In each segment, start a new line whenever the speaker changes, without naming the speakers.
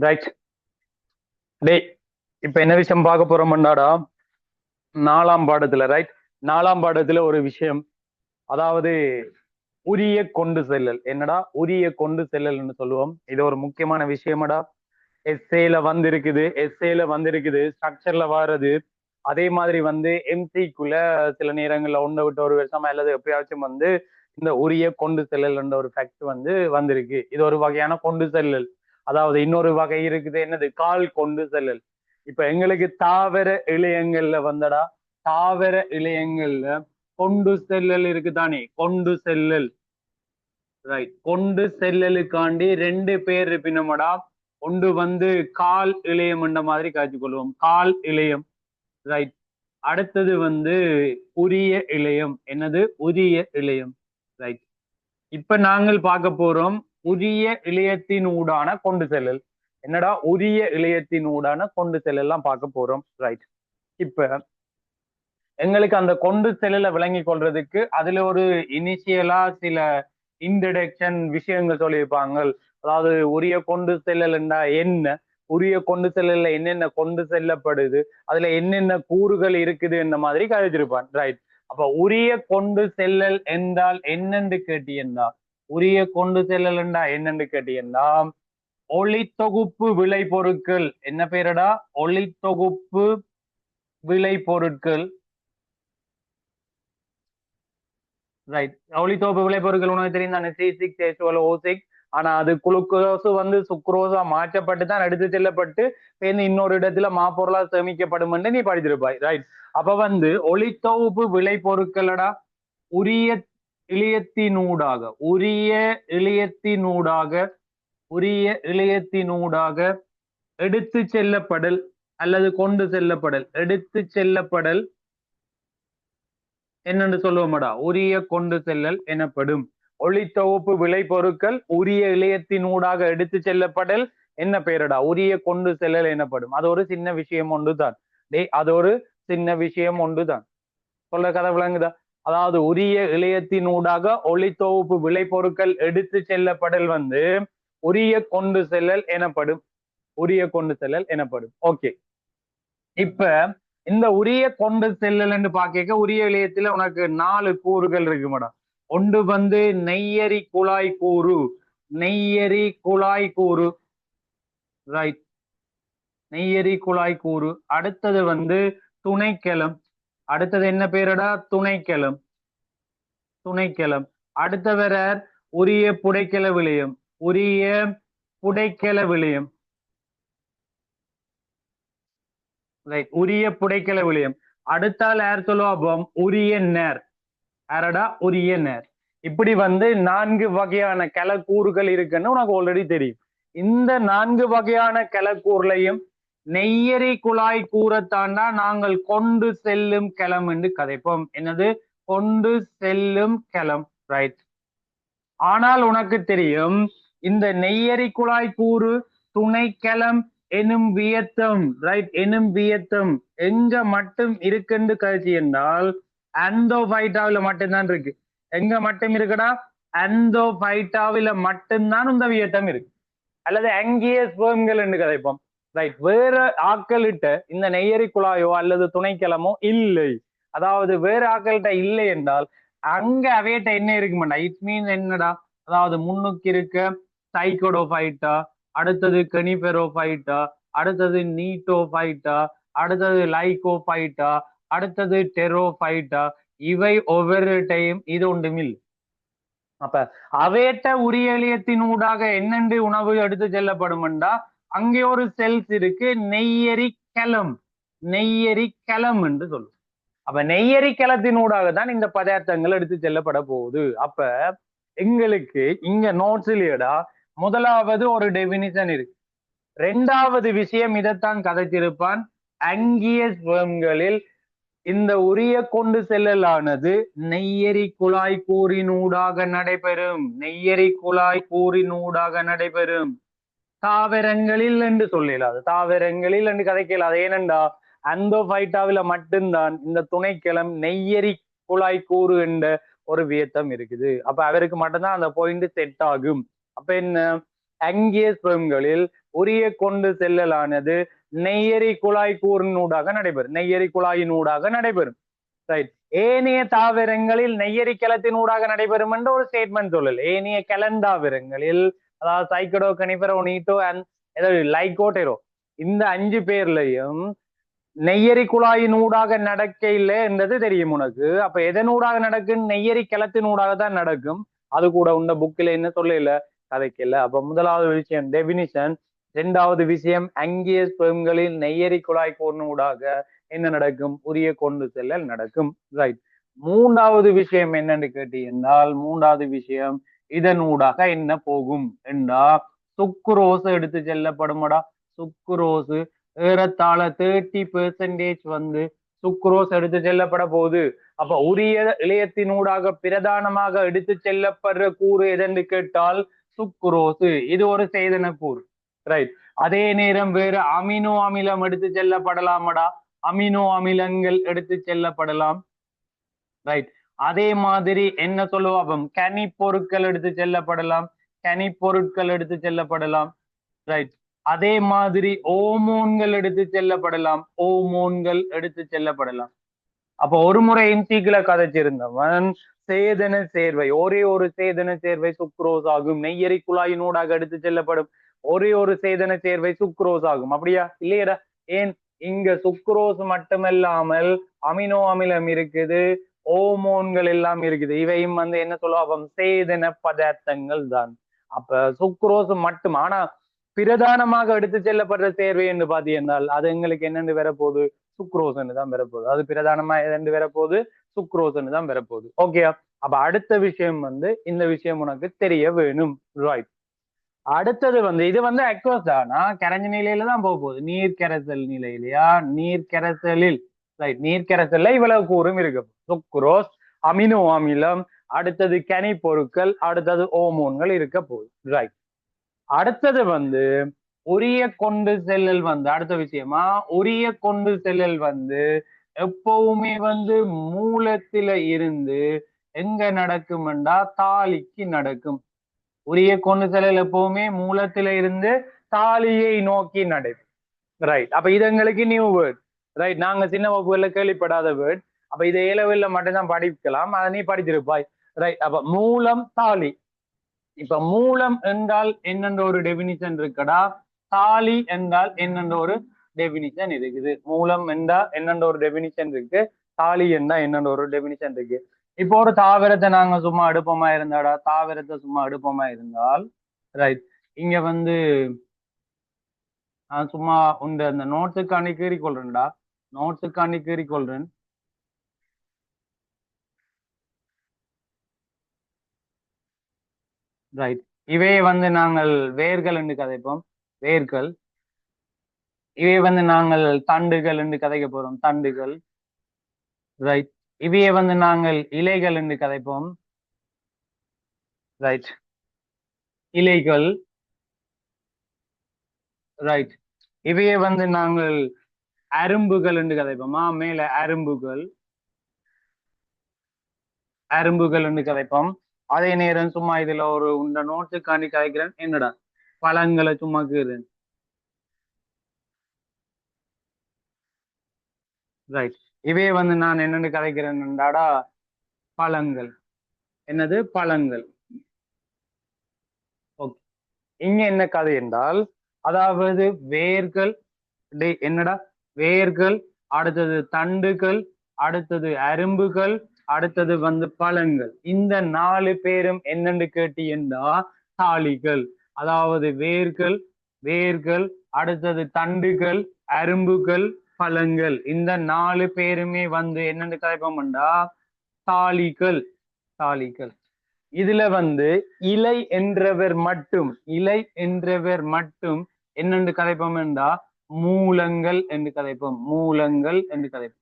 Right. டேய், இப்ப என்ன விஷயம் பார்க்க போறோம்னாடா, 4ஆம் பாடத்துல ரைட். 4ஆம் பாடத்துல ஒரு விஷயம், அதாவது உரிய கொண்டு செல்லல். என்னடா உரிய கொண்டு செல்லல்னு சொல்லுவோம். இது ஒரு முக்கியமான விஷயமாடா. எஸ்ஏல வந்திருக்குது, ஸ்ட்ரக்சர்ல வாரது. அதே மாதிரி எம்சிக்குள்ள சில நேரங்கள்ல ஒன்றை விட்டு ஒரு வருஷம் அல்லது எப்பயாச்சும் இந்த உரிய கொண்டு செல்லல் என்ற ஒரு ஃபேக்ட் வந்திருக்கு. இது ஒரு வகையான கொண்டு செல்லல். அதாவது இன்னொரு வகை இருக்குது, என்னது, கால் கொண்டு செல்லல். இப்ப எங்களுக்கு தாவர இழையங்கள்ல தாவர இழையங்கள்ல கொண்டு செல்லல் இருக்குதானே, கொண்டு செல்லல். ரைட். கொண்டு செல்லலுக்காண்டி ரெண்டு பேர் இருப்பினமடா. ஒன்று கால் இளையம் என்ற மாதிரி காட்சி கொள்வோம், கால் இளையம். ரைட். அடுத்தது உரிய இளையம். என்னது, உரிய இளையம். ரைட். இப்ப நாங்கள் பார்க்க போறோம் உரிய இளையத்தின் ஊடான கொண்டு செல்லல். என்னடா, உரிய இளையத்தின் ஊடான கொண்டு செல்லலாம் பார்க்க போறோம். ரைட். இப்ப எங்களுக்கு அந்த கொண்டு செல்லல விளங்கி கொள்றதுக்கு அதுல ஒரு இனிஷியலா சில இன்ட்ரடக்ஷன் விஷயங்கள் சொல்லியிருப்பாங்க. அதாவது உரிய கொண்டு செல்லல் என்ன, உரிய கொண்டு செல்லல என்னென்ன கொண்டு செல்லப்படுது, அதுல என்னென்ன கூறுகள் இருக்குது என்ற மாதிரி கழிச்சிருப்பான். ரைட். அப்ப உரிய கொண்டு செல்லல் என்றால் என்னென்று கேட்டீங்கன்னா, உரிய கொண்டு செல்லல் என்றா என்னென்று கேட்டீங்கன்னா, ஒளித்தொகுப்பு விளை பொருட்கள். என்ன பேரடா, ஒளித்தொகுப்பு விளை பொருட்கள். ரைட். ஒளித்தொகுப்பு விளை பொருட்கள் உனக்கு தெரியும் தானே, C6H12O6. ஆனா அது குளுக்கோஸ் சுக்ரோஸா மாற்றப்பட்டு தான் எடுத்து செல்லப்பட்டு இன்னொரு இடத்துல மாப்பொருளா சேமிக்கப்படும் என்று நீ படிச்சிருப்பாய். ரைட். அப்ப ஒளித்தொகுப்பு விளை பொருட்களடா உரிய இளையத்தினூடாக உரிய இளையத்தினூடாக உரிய இளையத்தினூடாக எடுத்து செல்லப்படல் அல்லது கொண்டு செல்லப்படல். எடுத்து செல்லப்படல் என்னென்று சொல்லுவோம்டா, உரிய கொண்டு செல்லல் எனப்படும். ஒளித்தொகுப்பு விளை பொருட்கள் உரிய இளையத்தினூடாக எடுத்து செல்லப்படல் என்ன பெயரடா, உரிய கொண்டு செல்லல் எனப்படும். அது ஒரு சின்ன விஷயம் ஒன்றுதான். அது ஒரு சின்ன விஷயம் ஒன்றுதான். சொல்ற கதை விளங்குதா? அதாவது உரிய இளையத்தினூடாக ஒளித்தொகுப்பு விளை பொருட்கள் எடுத்து செல்லப்படல் உரிய கொண்டு செல்லல் எனப்படும். உரிய கொண்டு செல்லல் எனப்படும். ஓகே. இப்ப இந்த உரிய கொண்டு செல்லல் பாக்க உரிய இளையத்துல உனக்கு 4 கூறுகள் இருக்கு மேடம். ஒன்று நெய்யரி குழாய் கூறு. நெய்யரி குழாய் கூறு. ரைட். நெய்யரி குழாய் கூறு. அடுத்தது துணைக்கிளம். அடுத்தது என்ன பேரடா, துணைக்கிளம். துணைக்கிளம். அடுத்தவர உரிய புடைக்கல விளையம். உரிய புடைக்கல விளையம். ரைட். உரிய புடைக்கல விளையம். அடுத்தால் யார் சொல்லுவோம், உரிய நேர். யாரடா, உரிய நேர். இப்படி 4 வகையான கிளக்கூறுகள் இருக்குன்னு உனக்கு ஆல்ரெடி தெரியும். இந்த 4 வகையான கிளக்கூறுலையும் நெய்யரி குழாய் கூறத்தாண்டா நாங்கள் கொண்டு செல்லும் கிளம் என்று கதைப்போம். என்னது, கொண்டு செல்லும் கிளம். ரைட். ஆனால் உனக்கு தெரியும், இந்த நெய்யரி குழாய் கூறு துணைக்கிளம் எனும் வியத்தம். ரைட். எனும் வியத்தம் எங்க மட்டும் இருக்குன்னு கழிச்சு என்றால் ஆந்தோபைட்டாவில மட்டும்தான் இருக்கு. எங்க மட்டும் இருக்குடா, ஆந்தோபைட்டாவில மட்டும்தான் இந்த வியத்தம் இருக்கு. அல்லது ஆங்கியோஸ்பெர்ம்கள் என்று கதைப்போம். ரைட். வேற ஆட்களிட்ட இந்த நெய்யரி குழாயோ அல்லது துணைக்கிழமோ இல்லை. அதாவது வேற ஆட்கள்கிட்ட இல்லை என்றால் அங்க அவையிட்ட என்ன இருக்குமாண்டா, இட் மீன்ஸ் என்னடா, அதாவது முன்னுக்கு இருக்க சைக்கோடோபைட்டா, அடுத்தது கெனிபெரோபைட்டா, அடுத்தது நீட்டோபைட்டா, அடுத்தது லைகோபைட்டா, அடுத்தது டெரோபைட்டா. இவை ஒவ்வொரு டைம் இது ஒன்றுமில். அப்ப அவேட்ட உரிய இளையத்தின் ஊடாக என்னென்று உணவு எடுத்து செல்லப்படும்டா, அங்கே ஒரு செல்ஸ் இருக்கு, நெய்யரி கலம். நெய்யரி கலம் என்று சொல்லும். அப்ப நெய்யரி கலத்தினூடாக தான் இந்த பதார்த்தங்கள் எடுத்து செல்லப்பட போகுது. அப்ப எங்களுக்கு இங்க நோட்ஸ்லடா முதலாவது ஒரு டெபினிஷன் இருக்கு. 2வது விஷயம் இதைத்தான் கதைச்சிருப்பான். ஆங்கியோஸ்பெர்ம்களில் இந்த உரிய கொண்டு செல்லலானது நெய்யரி குழாய் கூறினூடாக நடைபெறும். நெய்யரி குழாய் கூறினூடாக நடைபெறும். தாவரங்களில் என்று சொல்லலாது, தாவரங்களில் என்று கதைக்கலாது. ஏனென்றா ஆந்தோபைட்டாவில மட்டும்தான் இந்த துணைக்கிளம் நெய்யரி குழாய் கூறு என்ற ஒரு வியத்தம் இருக்குது. அப்ப அவருக்கு மட்டும்தான் அந்த பாயிண்ட் செட் ஆகும். அப்ப என்ன, ஆங்கியோஸ்பெர்ம்களில் உரிய கொண்டு செல்லலானது நெய்யரி குழாய் கூறினூடாக நடைபெறும். நெய்யரி குழாயினூடாக நடைபெறும். ரைட். ஏனைய தாவரங்களில் நெய்யரி கலத்தினூடாக நடைபெறும் என்ற ஒரு ஸ்டேட்மெண்ட் சொல்லல. ஏனைய கலந்தாவரங்களில், அதாவது சைக்கடோ, கனிபரோ, நீட்டோ அண்ட் ஏதாவது லைகோட்டெரோ, இந்த 5 பேர்லயும் நெய்யரி குழாயினூடாக நடக்க இல்லை என்றது தெரியும் உனக்கு. அப்ப எதனூடாக நடக்கும்? நெய்யரி கலத்தினூடாக தான் நடக்கும். அது கூட உண்ட புக்கில் என்ன சொல்லல, கதைக்கல. அப்ப முதலாவது விஷயம் டெபினிஷன். இரண்டாவது விஷயம் அங்கியஸ் பெண்களில் நெய்யரி குழாய் கூறினூடாக என்ன நடக்கும்? உரிய கொண்டு செல்லல் நடக்கும். ரைட். மூன்றாவது விஷயம் என்னன்னு கேட்டீங்கன்னால், மூன்றாவது விஷயம் இதனூடாக என்ன போகும் என்றா சுக்குரோசு எடுத்து செல்லப்படுமடா. சுக்குரோசு ஏறத்தாழ 30% வந்து சுக்ரோஸ் எடுத்து செல்லப்பட போகுது. அப்ப உரிய இளையத்தினூடாக பிரதானமாக எடுத்து செல்லப்படுற கூறு எதென்று கேட்டால் சுக்ரோசு. இது ஒரு சேதன கூறு. ரைட். அதே நேரம் வேறு அமினோ அமிலம் எடுத்து செல்லப்படலாமடா. அமினோ அமிலங்கள் எடுத்து செல்லப்படலாம். ரைட். அதே மாதிரி என்ன சொல்லுவோம்? கனி பொருட்கள் எடுத்து செல்லப்படலாம். கனி பொருட்கள் எடுத்து செல்லப்படலாம். ரைட். அதே மாதிரி ஓமோன்கள் எடுத்து செல்லப்படலாம். ஓமோன்கள் எடுத்து செல்லப்படலாம். அப்ப ஒரு முறை இன்சிக்குல கதைச்சிருந்தவன் சேதன சேர்வை, ஒரே ஒரு சேதன சேர்வை சுக்ரோஸ் ஆகும். நெய்யரி குழாயினூடாக எடுத்து செல்லப்படும் ஒரே ஒரு சேதன சேர்வை சுக்ரோஸ் ஆகும். அப்படியா? இல்லையடா. ஏன்? இங்க சுக்ரோஸ் மட்டுமல்லாமல் அமினோ அமிலம் இருக்குது, ஓமோன்கள் எல்லாம் இருக்குது. இவையும் வந்து என்ன சொல்லுவோம்? சேதன பதார்த்தங்கள் தான். அப்ப சுக்ரோஸ் மட்டும். ஆனா பிரதானமாக எடுத்து செல்லப்படுற சேர்வை என்று பாத்தீங்கன்னால் அது எங்களுக்கு என்னென்று வரப்போகுது? சுக்ரோஸ்ன்னு தான் வரப்போகுது. அது பிரதானமா எதென்று வரப்போகுது? சுக்ரோஸ்ன்னு தான் வரப்போகுது. ஓகே. அப்ப அடுத்த விஷயம் வந்து இந்த விஷயம் உனக்கு தெரிய வேணும். ரைட். அடுத்தது வந்து இது வந்து அக்வஸ் தானா, கரைஞ்ச நிலையில தான் போக போகுது. நீர் கரைசல் நிலையிலையா? நீர் கரைசலில். ரைட். நீர் கரைசல்ல இவ்வளவு கூறும் இருக்கு. சுக்ரோஸ், அமினோ அமிலம், அடுத்தது கனி பொருட்கள், அடுத்தது ஓமோன்கள் இருக்க போகுது. ரைட். அடுத்தது வந்து உரிய கொண்டு செல்லல் வந்து அடுத்த விஷயமா. உரிய கொண்டு செல்லல் வந்து எப்பவுமே வந்து மூலத்தில இருந்து எங்க நடக்கும்டா? தாலிக்கு நடக்கும். உரிய கொண்டு செல்லல் எப்பவுமே மூலத்தில இருந்து தாலியை நோக்கி நடக்கும். ரைட். அப்ப இது எங்களுக்கு நியூ வேர்ட். ரைட். நாங்க சின்ன வகுப்புல கேள்விப்படாத வேர்ட். அப்ப இதை ஏலவில்ல மட்டும்தான் படிக்கலாம். அதை நீ படிச்சிருப்பாய். ரைட். அப்ப மூலம் தாலி. இப்ப மூலம் என்றால் என்னென்ற ஒரு டெபினிஷன் இருக்குடா. தாலி என்றால் என்னென்ற ஒரு டெபினிஷன் இருக்குது. மூலம் என்றால் என்னென்ற ஒரு டெபினிஷன் இருக்கு. தாலி என்றால் என்னென்ற ஒரு டெபினிஷன் இருக்கு. இப்போ ஒரு தாவரத்தை நாங்க சும்மா அடுப்பமா இருந்தாடா. தாவரத்தை சும்மா அடுப்பமா இருந்தால், ரைட், இங்க வந்து நான் சும்மா உண்ட அந்த நோட்ஸுக்காண்டி கீறிக்கொள்றேன்டா. நோட்ஸுக்காண்டி கீறிக்கொள்றேன். ரைட். இவையே வந்து நாங்கள் வேர்கள் என்று கதைப்போம். வேர்கள். இவை வந்து நாங்கள் தண்டுகள் என்று கதைக்க போறோம். தண்டுகள். ரைட். இவையே வந்து நாங்கள் இலைகள் என்று கதைப்போம். ரைட். இலைகள். ரைட். இவையே வந்து நாங்கள் அரும்புகள் என்று கதைப்போமா? மேல அரும்புகள். அரும்புகள் என்று கதைப்போம். அதே நேரம் சும்மா இதுல ஒரு உண்ட நோட்ஸுக்காண்டி கதைக்கிறேன். என்னடா பழங்களை சும்மா கீறேன். ரைட். இவையே வந்து நான் என்னென்னு கதைக்கிறேன்டாடா? பழங்கள். என்னது? பழங்கள். ஓகே. இங்க என்ன கதை என்றால், அதாவது வேர்கள். என்னடா? வேர்கள், அடுத்தது தண்டுகள், அடுத்தது அரும்புகள், அடுத்தது வந்து பழங்கள். இந்த 4 பேரும் என்னென்று கேட்டீங்கன்னா தாளிகள். அதாவது வேர்கள், வேர்கள், அடுத்தது தண்டுகள், அரும்புகள், பழங்கள். இந்த 4 பேருமே வந்து என்னென்று கதைப்போம்டா? தாளிகள். தாளிகள். இதுல வந்து இலை என்றவர் மட்டும், இலை என்றவர் மட்டும் என்னென்று கதைப்போம் என்றா மூலங்கள் என்று கதைப்போம். மூலங்கள் என்று கதைப்போம்.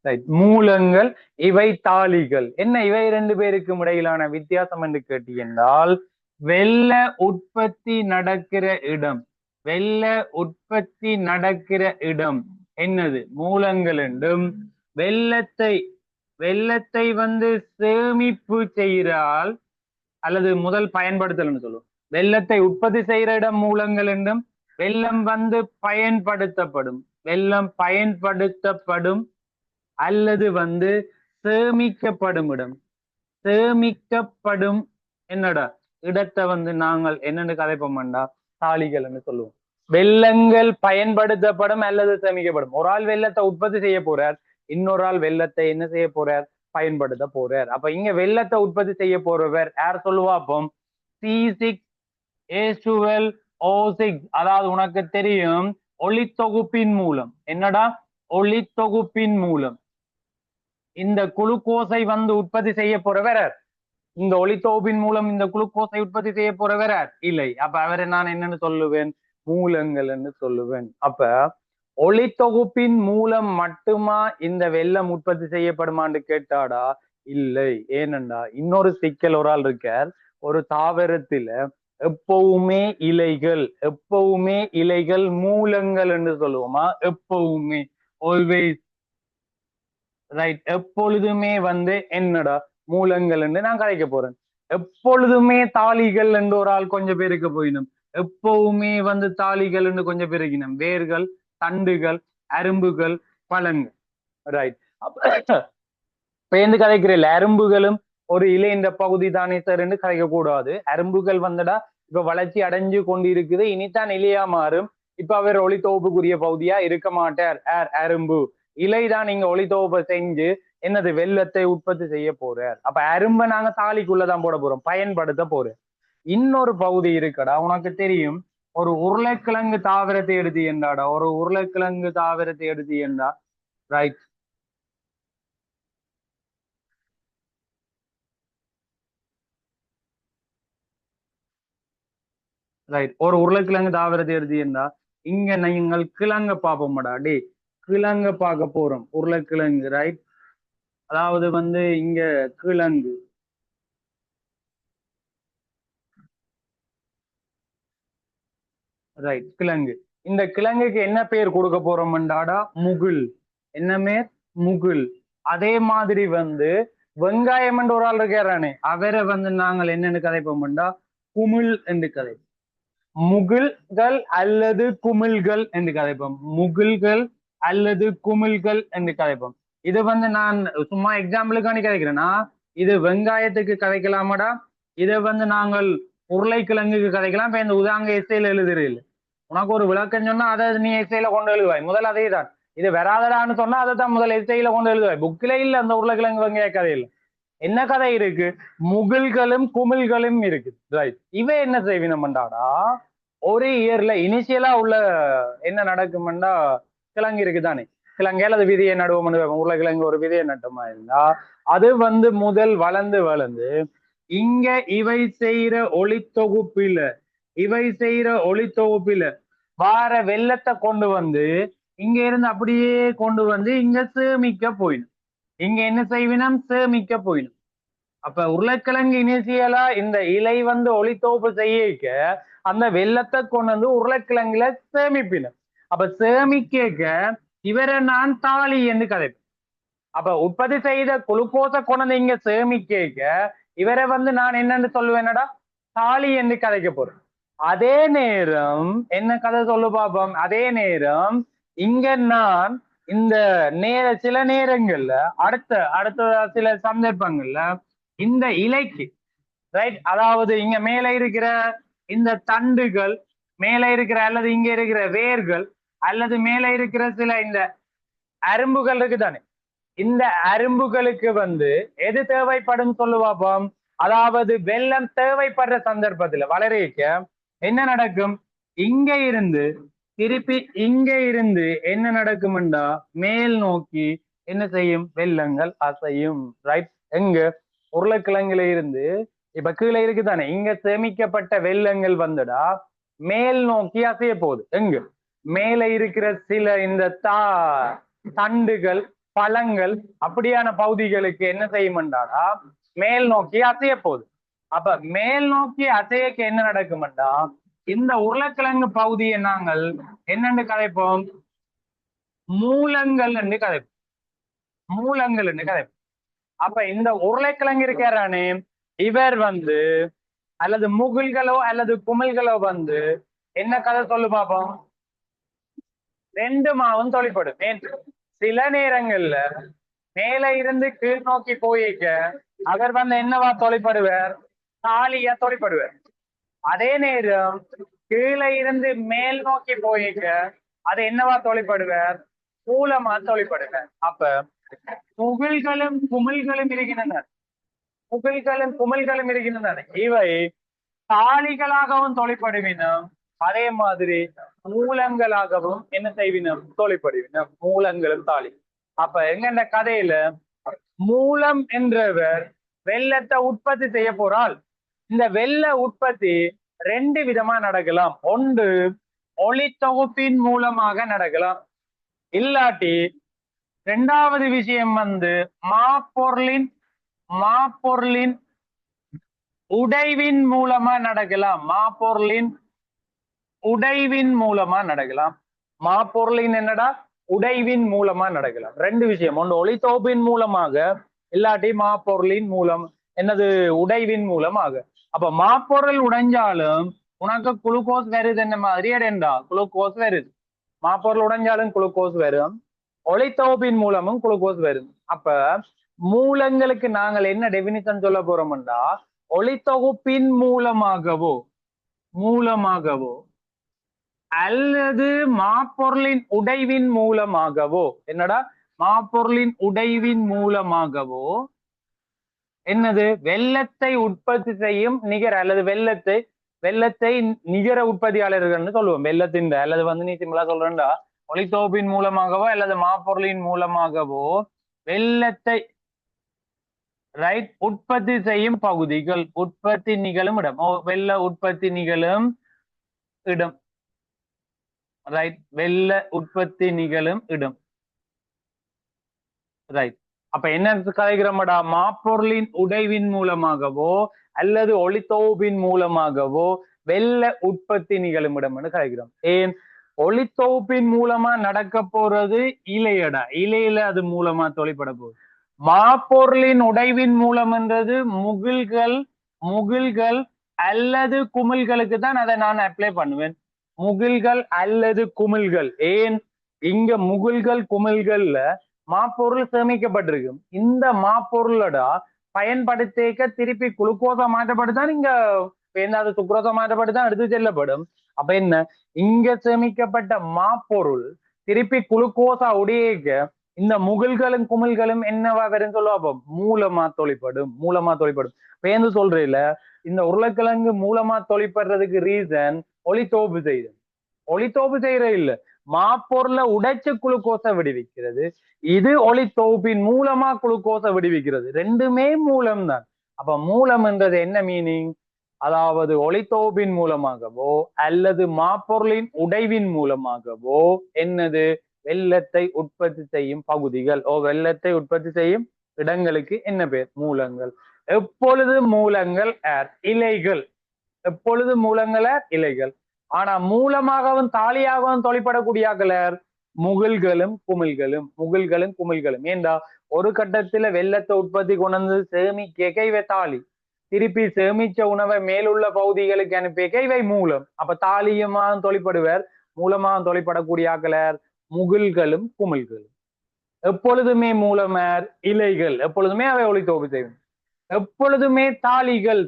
ரைட். மூலங்கள். இவை தாளிகள். என்ன இவை 2 பேருக்கும் இடையிலான வித்தியாசம் என்று கேட்டீங்கன்றால், வெள்ள உற்பத்தி நடக்கிற இடம், வெள்ள உற்பத்தி நடக்கிற இடம் என்னது? மூலங்கள் என்றும், வெள்ளத்தை வெள்ளத்தை வந்து சேமிப்பு செய்கிறால் அல்லது முதல் பயன்படுத்தல்னு சொல்லுவோம். வெள்ளத்தை உற்பத்தி செய்யற இடம் மூலங்கள் என்றும், வெள்ளம் வந்து பயன்படுத்தப்படும், வெள்ளம் பயன்படுத்தப்படும் அல்லது வந்து சேமிக்கப்படும் இடம், சேமிக்கப்படும் என்னடா இடத்தை வந்து நாங்கள் என்னன்னு கதைப்போம்டா தாளிகள் என்று சொல்லுவோம். வெள்ளங்கள் பயன்படுத்தப்படும் அல்லது சேமிக்கப்படும். ஒரு ஆள் வெள்ளத்தை உற்பத்தி செய்ய போறார், இன்னொரு ஆள் வெள்ளத்தை என்ன செய்ய போறார், பயன்படுத்த போறார். அப்ப இங்க வெள்ளத்தை உற்பத்தி செய்ய போறவர் யார் சொல்லுவா? அப்போ C6H12O6, அதாவது உனக்கு தெரியும் ஒளித்தொகுப்பின் மூலம். என்னடா? ஒளித்தொகுப்பின் மூலம் இந்த குளுக்கோஸை வந்து உற்பத்தி செய்ய போறவர். இந்த ஒளித்தொகுப்பின் மூலம் இந்த குளுக்கோஸை உற்பத்தி செய்ய போறவர் இல்லை. அப்ப அவரை நான் என்னன்னு சொல்லுவேன்? மூலங்கள் என்று சொல்லுவேன். அப்ப ஒளித்தொகுப்பின் மூலம் மட்டுமா இந்த வெள்ளம் உற்பத்தி செய்யப்படுமான்னு கேட்டாடா இல்லை. ஏனண்டா இன்னொரு சிக்கல் ஒரு ஆள் இருக்கார். ஒரு தாவரத்துல எப்பவுமே இலைகள், எப்பவுமே இலைகள் மூலங்கள் என்று சொல்லுவோமா? எப்பவுமே, ஆல்வேஸ், ரைட். எப்பொழுதுமே வந்து என்னடா மூலங்கள் என்று நான் கதைக்க போறேன். எப்பொழுதுமே தாளிகள் என்று ஒரு ஆள் கொஞ்சம் பேருக்கு போயிடும். எப்பவுமே வந்து தாளிகள் என்று கொஞ்சம் பேருக்கணும். வேர்கள், தண்டுகள், அரும்புகள், பழங்கள், ரைட். பேந்து கதைக்கிறேன். அரும்புகளும் ஒரு இலை இந்த பகுதி தானே சார் என்று கதைக்க கூடாது. அரும்புகள் வந்தடா இப்ப வளர்ச்சி அடைஞ்சு கொண்டு இருக்குது, இனித்தான் இலையா மாறும். இப்ப அவர் ஒளித்தொகுப்புக்குரிய பகுதியா இருக்க மாட்டார். அரும்பு இலைதான் நீங்க ஒளித்தொகுப்பை செஞ்சு என்னது வெள்ளத்தை உற்பத்தி செய்ய போறார். அப்ப அரும்பை நாங்க தாலிக்குள்ளதான் போட போறோம், பயன்படுத்த போறோம். இன்னொரு பகுதி இருக்கடா, உனக்கு தெரியும். ஒரு உருளைக்கிழங்கு தாவரத்தை எடுத்து என்றாடா, ஒரு உருளைக்கிழங்கு தாவரத்தை எடுத்து என்றா, ரைட். ரைட். ஒரு உருளைக்கிழங்கு தாவரத்தை எடுத்து என்றா, இங்க நீங்கள் கிழங்க பார்ப்போம்டா. டே, கிழங்க பார்க்க போறோம். உருளைக்கிழங்கு, ரைட். அதாவது வந்து இங்க கிழங்கு, ரைட், கிழங்கு. இந்த கிழங்குக்கு என்ன பேர் கொடுக்க போறோம்டாடா? முகில். என்னமே? முகில். அதே மாதிரி வந்து வெங்காயம் என்று ஒரு ஆள் இருக்காரானே, அவரை வந்து நாங்கள் என்னன்னு கதைப்போம்டா? குமிழ் என்று கதைப்போம். முகில்கள் அல்லது குமிழ்கள் என்று கதைப்போம். முகில்கள் அல்லது குமிழ்கள் என்று கதைப்போம். இது வந்து நான் சும்மா எக்ஸாம்பிளுக்காண்டி கதைக்கிறேன்னா, இது வெங்காயத்துக்கு கதைக்கலாமாடா, இதை வந்து நாங்கள் உருளைக்கிழங்குக்கு கதைக்கலாம். இப்ப இந்த உதாங்க எஸ்ஐல எழுதுறீங்க, உனக்கு ஒரு விளக்கம் சொன்னா அதை நீ எஸ்ஐல கொண்டு எழுதுவாய். முதல் அதே தான். இது வராதடான்னு சொன்னா அதை தான் முதல் எஸ்ஐல கொண்டு எழுதுவாய். புக்கில இல்ல அந்த உருளைக்கிழங்கு வெங்காய கதையில. என்ன கதை இருக்கு? முகில்களும் குமிழ்களும் இருக்கு, ரைட். இவ என்ன செய்வினம்டாடா, ஒரு இயர்ல இனிஷியலா உள்ள என்ன நடக்கும்டா, கிழங்கு இருக்குதானே, கிழங்கையில அது விதையை நடுவோம். உருளைக்கிழங்கு ஒரு விதையை நட்டமா இருந்தா அது வந்து முதல் வளர்ந்து வளர்ந்து இங்க இவை செய்யற ஒளித்தொகுப்பில, இவை செய்யற ஒளித்தொகுப்பில வார வெள்ளத்தை கொண்டு வந்து இங்க இருந்து அப்படியே கொண்டு வந்து இங்க சேமிக்க போயிடும். இங்க என்ன செய்வினம்? சேமிக்க போயிடும். அப்ப உருளைக்கிழங்கு இனிசியலா இந்த இலை வந்து ஒளித்தொகுப்பு செய்ய அந்த வெள்ளத்தை கொண்டு வந்து உருளைக்கிழங்குல சேமிப்பின. அப்ப சேமிக்க இவரை நான் தாலி என்று கதைப்பேன். அப்ப உற்பத்தி செய்த குளுக்கோஸை கொண்டு வந்து இங்க சேமிக்க இவரை வந்து நான் என்னன்னு சொல்லுவேனடா? தாலி என்று கதைக்க போறேன். அதே நேரம் என்ன கதை சொல்லு பாப்போம். அதே நேரம் இங்க நான் இந்த சில நேரங்கள்ல அடுத்த அடுத்த சில சந்தர்ப்பங்கள்ல இந்த இலைக்கு, ரைட், அதாவது இங்க மேல இருக்கிற இந்த தண்டுகள், மேல இருக்கிற அல்லது இங்க இருக்கிற வேர்கள், அல்லது மேல இருக்கிற சில இந்த அரும்புகள் இருக்குதானே, இந்த அரும்புகளுக்கு வந்து எது தேவைப்படும் சொல்லுவாப்போம். அதாவது வெள்ளம் தேவைப்படுற சந்தர்ப்பத்துல வளரேக்க என்ன நடக்கும்? இங்க இருந்து திருப்பி இங்க இருந்து என்ன நடக்கும்டா, மேல் நோக்கி என்ன செய்யும்? வெள்ளங்கள் அசையும், ரைட். எங்க? உருளைக்கிழங்குல இருந்து இப்ப கீழே இருக்குதானே, இங்க சேமிக்கப்பட்ட வெள்ளங்கள் வந்துடா மேல் நோக்கி அசைய போகுது. எங்க? மேல இருக்கிற சில இந்த தண்டுகள், பழங்கள், அப்படியான பகுதிகளுக்கு என்ன செய்யும்டாடா மேல் நோக்கி அசைய போகுது. அப்ப மேல் நோக்கி அசையக்கு என்ன நடக்கும்டா, இந்த உருளைக்கிழங்கு பகுதியை நாங்கள் என்னென்று கதைப்போம்? மூலங்கள் என்று கதைப்போம். மூலங்கள் என்று கதைப்போம். அப்ப இந்த உருளைக்கிழங்கு இருக்கிறானே, இவர் வந்து அல்லது முகில்களோ அல்லது குமிழ்களோ வந்து என்ன கதை சொல்லு பாப்போம். ரெண்டு மாவும் தொழிற்படும். ஏன் சில நேரங்கள்ல மேல இருந்து கீழ் நோக்கி போயிக்க அவர் வந்து என்னவா தொழிற்படுவார், தாலியா தொழிற்படுவார். அதே நேரம் கீழே இருந்து மேல் நோக்கி போயிக்க அது என்னவா தொழிற்படுவார், மூலமா தொழிற்படுவார். அப்ப முகில்களும் குமிழ்களும் இருக்கின்றன, முகில்களும் குமிழ்களும் இருக்கின்றன. இவை தாளிகளாகவும் தொழிற்படுவினம், அதே மாதிரி மூலங்களாகவும் என்ன செய்வினம், தொழிற்படுவினம். மூலங்களும் தாலி. அப்ப எங்க கதையில மூலம் என்றவர் வெள்ளத்தை உற்பத்தி செய்ய போறால், இந்த வெள்ள உற்பத்தி ரெண்டு விதமா நடக்கலாம். ஒன்று ஒளித்தொகுப்பின் மூலமாக நடக்கலாம், இல்லாட்டி இரண்டாவது விஷயம் வந்து மாப்பொருளின் உடைவின் மூலமா நடக்கலாம். மாப்பொருளின் உடைவின் மூலமா நடக்கலாம். மாப்பொருளின் என்னடா, உடைவின் மூலமா நடக்கலாம். ரெண்டு விஷயம், ஒன்று ஒளித்தொகுப்பின் மூலமாக, இல்லாட்டி மாப்பொருளின் மூலம் என்னது, உடைவின் மூலமாக. அப்ப மாப்பொருள் உடைஞ்சாலும் உனக்கு குளுக்கோஸ் வருது, என்ன மாதிரி அடையண்டா, குளுக்கோஸ் வருது. மாப்பொருள் உடைஞ்சாலும் குளுக்கோஸ் வரும், ஒளித்தொகுப்பின் மூலமும் குளுக்கோஸ் வரும். அப்ப மூலங்களுக்கு நாங்கள் என்ன டெபினிஷன் சொல்ல போறோம்டா, ஒளித்தொகுப்பின் மூலமாகவோ அல்லது மாப்பொருளின் உடைவின் மூலமாகவோ, என்னடா, மாப்பொருளின் உடைவின் மூலமாகவோ என்னது, வெள்ளத்தை உற்பத்தி செய்யும் நிகர அல்லது வெள்ளத்தை நிகர உற்பத்தியாளர்கள் சொல்லுவோம். வெள்ளத்தின் அல்லது வந்து நீ சிம்பிளா சொல்றேன்டா, ஒளித்தொகுப்பின் மூலமாகவோ அல்லது மாப்பொருளின் மூலமாகவோ வெள்ளத்தை ரைட் உற்பத்தி செய்யும் பகுதிகள், உற்பத்தி நிகழும் இடம், வெள்ள உற்பத்தி நிகழும் இடம், ரைட், வெள்ள உற்பத்தி நிகழும் இடம், ரைட். அப்ப என்ன கதைக்கிறோம்டா, மாப்பொருளின் உடைவின் மூலமாகவோ அல்லது ஒளித்தொகுப்பின் மூலமாகவோ வெள்ள உற்பத்தி நிகழும் இடம் என்று கதைக்கிறோம். ஏன், ஒளித்தொகுப்பின் மூலமா நடக்க போறது இலையடா, இலையில அது மூலமா தொழிற்பட போகுது. மாப்பொருளின் உடைவின் மூலம் என்றது முகில்கள் அல்லது குமிழ்களுக்கு தான் அதை நான் அப்ளை பண்ணுவேன். முகில்கள் அல்லது குமிழ்கள். ஏன், இங்க முகில்கள் குமிழ்கள்ல மாப்பொருள் சேமிக்கப்பட்டிருக்கு. இந்த மாப்பொருளடா பயன்படுத்திக்க திருப்பி குளுக்கோசா மாற்றப்பட்டுதான், இங்க எந்தாவது சுக்ரோசா மாற்றப்பட்டுதான் எடுத்து செல்லப்படும். அப்ப என்ன, இங்க சேமிக்கப்பட்ட மாப்பொருள் திருப்பி குளுக்கோசா உடையக்க இந்த முகில்களும் குமிழ்களும் என்னவா வரும் சொல்லுவா, மூலமா தொழிற்படும். பேந்து சொல்றேல, இந்த உருளைக்கிழங்கு மூலமா தொழிற்படுறதுக்கு ரீசன் ஒளித்தொகுப்பு செய்யற இல்ல, மாப்பொருளை உடைச்சு குளுக்கோசை விடுவிக்கிறது. இது ஒளித்தொகுப்பின் மூலமா குளுக்கோசை விடுவிக்கிறது. ரெண்டுமே மூலம் தான். அப்ப மூலம் என்றது என்ன மீனிங், அதாவது ஒளித்தொகுப்பின் மூலமாகவோ அல்லது மாப்பொருளின் உடைவின் மூலமாகவோ என்னது, வெள்ளத்தை உற்பத்தி செய்யும் பகுதிகள், வெள்ளத்தை உற்பத்தி செய்யும் இடங்களுக்கு என்ன பேர், மூலங்கள். எப்பொழுது மூலங்கள் இலைகள், எப்பொழுது மூலங்கள் இலைகள். ஆனா மூலமாகவும் தாலியாகவும் தொழிற்படக்கூடிய முகில்களும் குமிழ்களும். ஏண்டா, ஒரு கட்டத்துல வெள்ளத்தை உற்பத்தி கொண்டு சேமிக்க தாலி, திருப்பி சேமிச்ச உணவை மேலுள்ள பகுதிகளுக்கு அனுப்பிக்க இவை மூலம். அப்ப தாலியமாக தொழிற்படுவர், மூலமாக தொழிற்படக்கூடிய முகில்களும் குமிழ்களும். எப்பொழுதுமே மூலமர் இலைகள், எப்பொழுதுமே அவை ஒளித்தொகுப்பு செய்யும். எப்பொழுதுமே தாலிகள்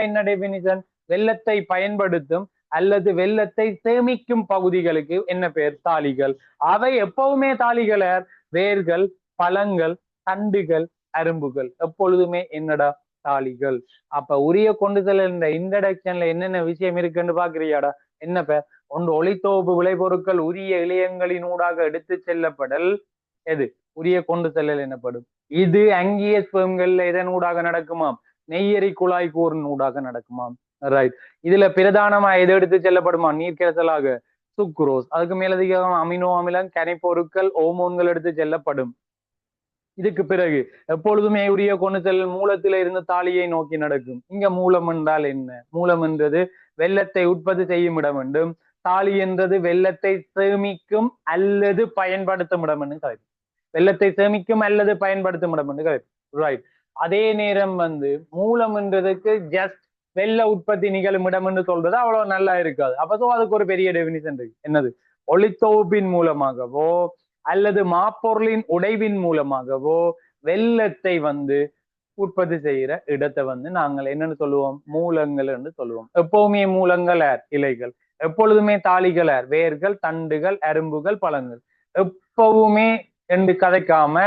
என்ன டெபினிஷன், வெள்ளத்தை பயன்படுத்தும் அல்லது வெள்ளத்தை சேமிக்கும் பகுதிகளுக்கு என்ன பேர், தாலிகள். அவை எப்பவுமே தாலிகளர், வேர்கள், பழங்கள், தண்டுகள், அரும்புகள், எப்பொழுதுமே என்னடா, தாலிகள். அப்ப உரிய கொண்டு செல்ல இன்ட்ரடக்ஷன்ல என்னென்ன விஷயம் இருக்குன்னு பாக்குறியாடா, என்ன பேர், ஒன்று ஒளித்தொகுப்பு விளைபொருட்கள் உரிய இளையங்களின் ஊடாக எடுத்து செல்லப்படல், எது உரிய கொண்டு செல்லல் எனப்படும். இது அங்கிய ஸ்பெர்ம்கள்ல இதன் ஊடாக நடக்குமாம், நெய்யரி குழாய் கூறின் ஊடாக நடக்குமாம், ரைட். இதுல பிரதானமா எது எடுத்து செல்லப்படுமா, நீர்க்கரசலாக சுக்ரோஸ், அதுக்கு மேலதிகம் அமினோ அமிலம், கனிப்பொருட்கள், ஓமோன்கள் எடுத்து செல்லப்படும். இதுக்கு பிறகு எப்பொழுதுமே உரிய கொண்டு செல்லும் மூலத்தில இருந்து தாலியை நோக்கி நடக்கும். இங்க மூலம் என்றால் என்ன, மூலம் என்றது வெள்ளத்தை உற்பத்தி செய்யும் இடம் என்றும், தாலி என்றது வெள்ளத்தை சேமிக்கும் அல்லது பயன்படுத்தும் இடம் என்று கருது. வெள்ளத்தை சேமிக்கும் அல்லது பயன்படுத்தும் இடம் என்று கருது, ரைட். அதே நேரம் வந்து மூலம் என்றதுக்கு ஜஸ்ட் வெள்ள உற்பத்தி நிகழும் இடம் என்று சொல்றது அவ்வளவு நல்லா இருக்காது. அப்போ அதுக்கு ஒரு பெரிய டெபினிஷன் இருக்கு. என்னது? ஒளித்தொகுப்பின் மூலமாகவோ அல்லது மாப்பொருளின் உடைவின் மூலமாகவோ வெள்ளத்தை வந்து உற்பத்தி செய்யற இடத்தை வந்து நாங்கள் என்னன்னு சொல்லுவோம்? மூலங்கள் என்று சொல்லுவோம். எப்பவுமே மூலங்கள் இலைகள், எப்பொழுதுமே தாளிகள் வேர்கள், தண்டுகள், அரும்புகள், பழங்கள். எப்பவுமே என்று கதைக்காம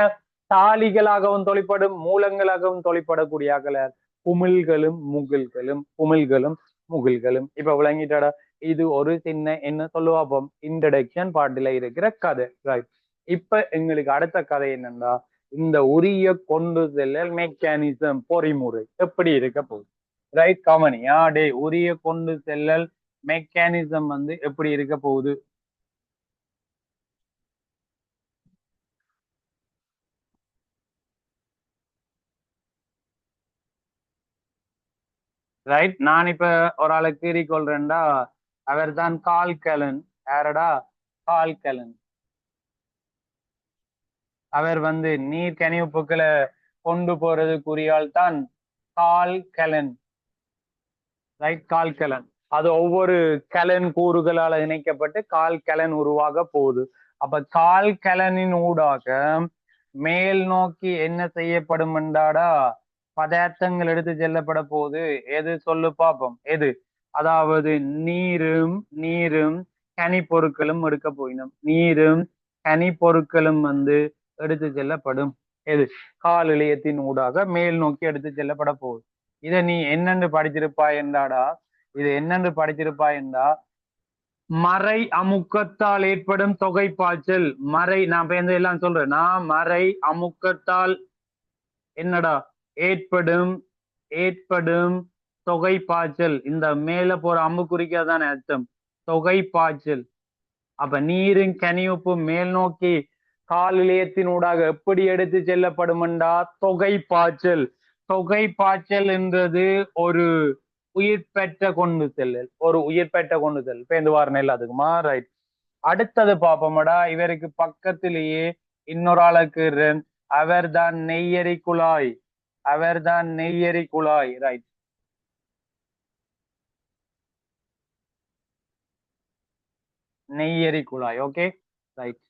தாளிகளாகவும் தொழிற்படும், மூலங்களாகவும் தொழிற்படக்கூடிய குமிழ்களும் முகில்களும், குமிழ்களும் முகில்களும். இப்ப விளங்கிட்டாடா? இது ஒரு சின்ன என்ன சொல்லுவாப்போம், இன்ட்ரடக்ஷன் பாட்டுல இருக்கிற கதை. ரைட். இப்ப எங்களுக்கு அடுத்த கதை என்னன்னா, இந்த உரிய கொண்டு செல்லல் மெக்கானிசம், பொறிமுறை எப்படி இருக்க போகுது. ரைட், கவனியா டே, உரிய கொண்டு செல்லல் மெக்கானிசம் வந்து எப்படி இருக்க போகுது. ரைட், நான் இப்ப ஒரு ஆளை கீறிக்கொள்றேன்டா, அவர் தான் கால் கலன். யாரடா? கால் கலன். அவர் வந்து நீர் கனிவுப்புக்களை கொண்டு போறதுக்குரியால் தான் கால் கலன். ரைட், கால் கலன். அது ஒவ்வொரு கலன் கூறுகளால் இணைக்கப்பட்டு கால் கலன் உருவாக போகுது. அப்ப கால் கலனின் ஊடாக மேல் நோக்கி என்ன செய்யப்படும் என்றாடா, பதார்த்தங்கள் எடுத்து செல்லப்பட போகுது. எது சொல்லு பாப்போம், எது? அதாவது நீரும் நீரும் கனி பொருட்களும் எடுக்க போயிடும். நீரும் கனி பொருட்களும் வந்து எடுத்து செல்லப்படும். எது? கால் இழையத்தின் ஊடாக மேல் நோக்கி எடுத்து செல்லப்பட போகுது. இதை நீ என்னென்று படிச்சிருப்பாய் என்றாடா, இது என்னென்று படிச்சிருப்பாய் என்றா, மறை அமுக்கத்தால் ஏற்படும் தொகை பாய்ச்சல். மறை, நான் பேருந்து எல்லாம் சொல்றேன். நான் மறை அமுக்கத்தால் என்னடா ஏற்படும் ஏற்படும் தொகை பாய்ச்சல். இந்த மேல போற அம்பு குறிக்காதான அர்த்தம், தொகை பாய்ச்சல். அப்ப நீரின் கனியுப்பு மேல் நோக்கி கால் இழையத்தினூடாக எப்படி எடுத்து செல்லப்படுமெண்டா, தொகை பாய்ச்சல். தொகை பாய்ச்சல் என்றது ஒரு உயிர் பெற்ற கொண்டு செல்லல், ஒரு உயிர் பெற்ற கொண்டு செல்லல். பேந்து வார எல்லாத்துக்குமா? ரைட். அடுத்தது பாப்போமடா, இவருக்கு பக்கத்திலேயே இன்னொரு ஆளுக்கு அவர்தான் நெய்யரி குழாய். அவர்தான் நெய்யரி குழாய். ரைட். நெய்யரி குழாய். Okay, right.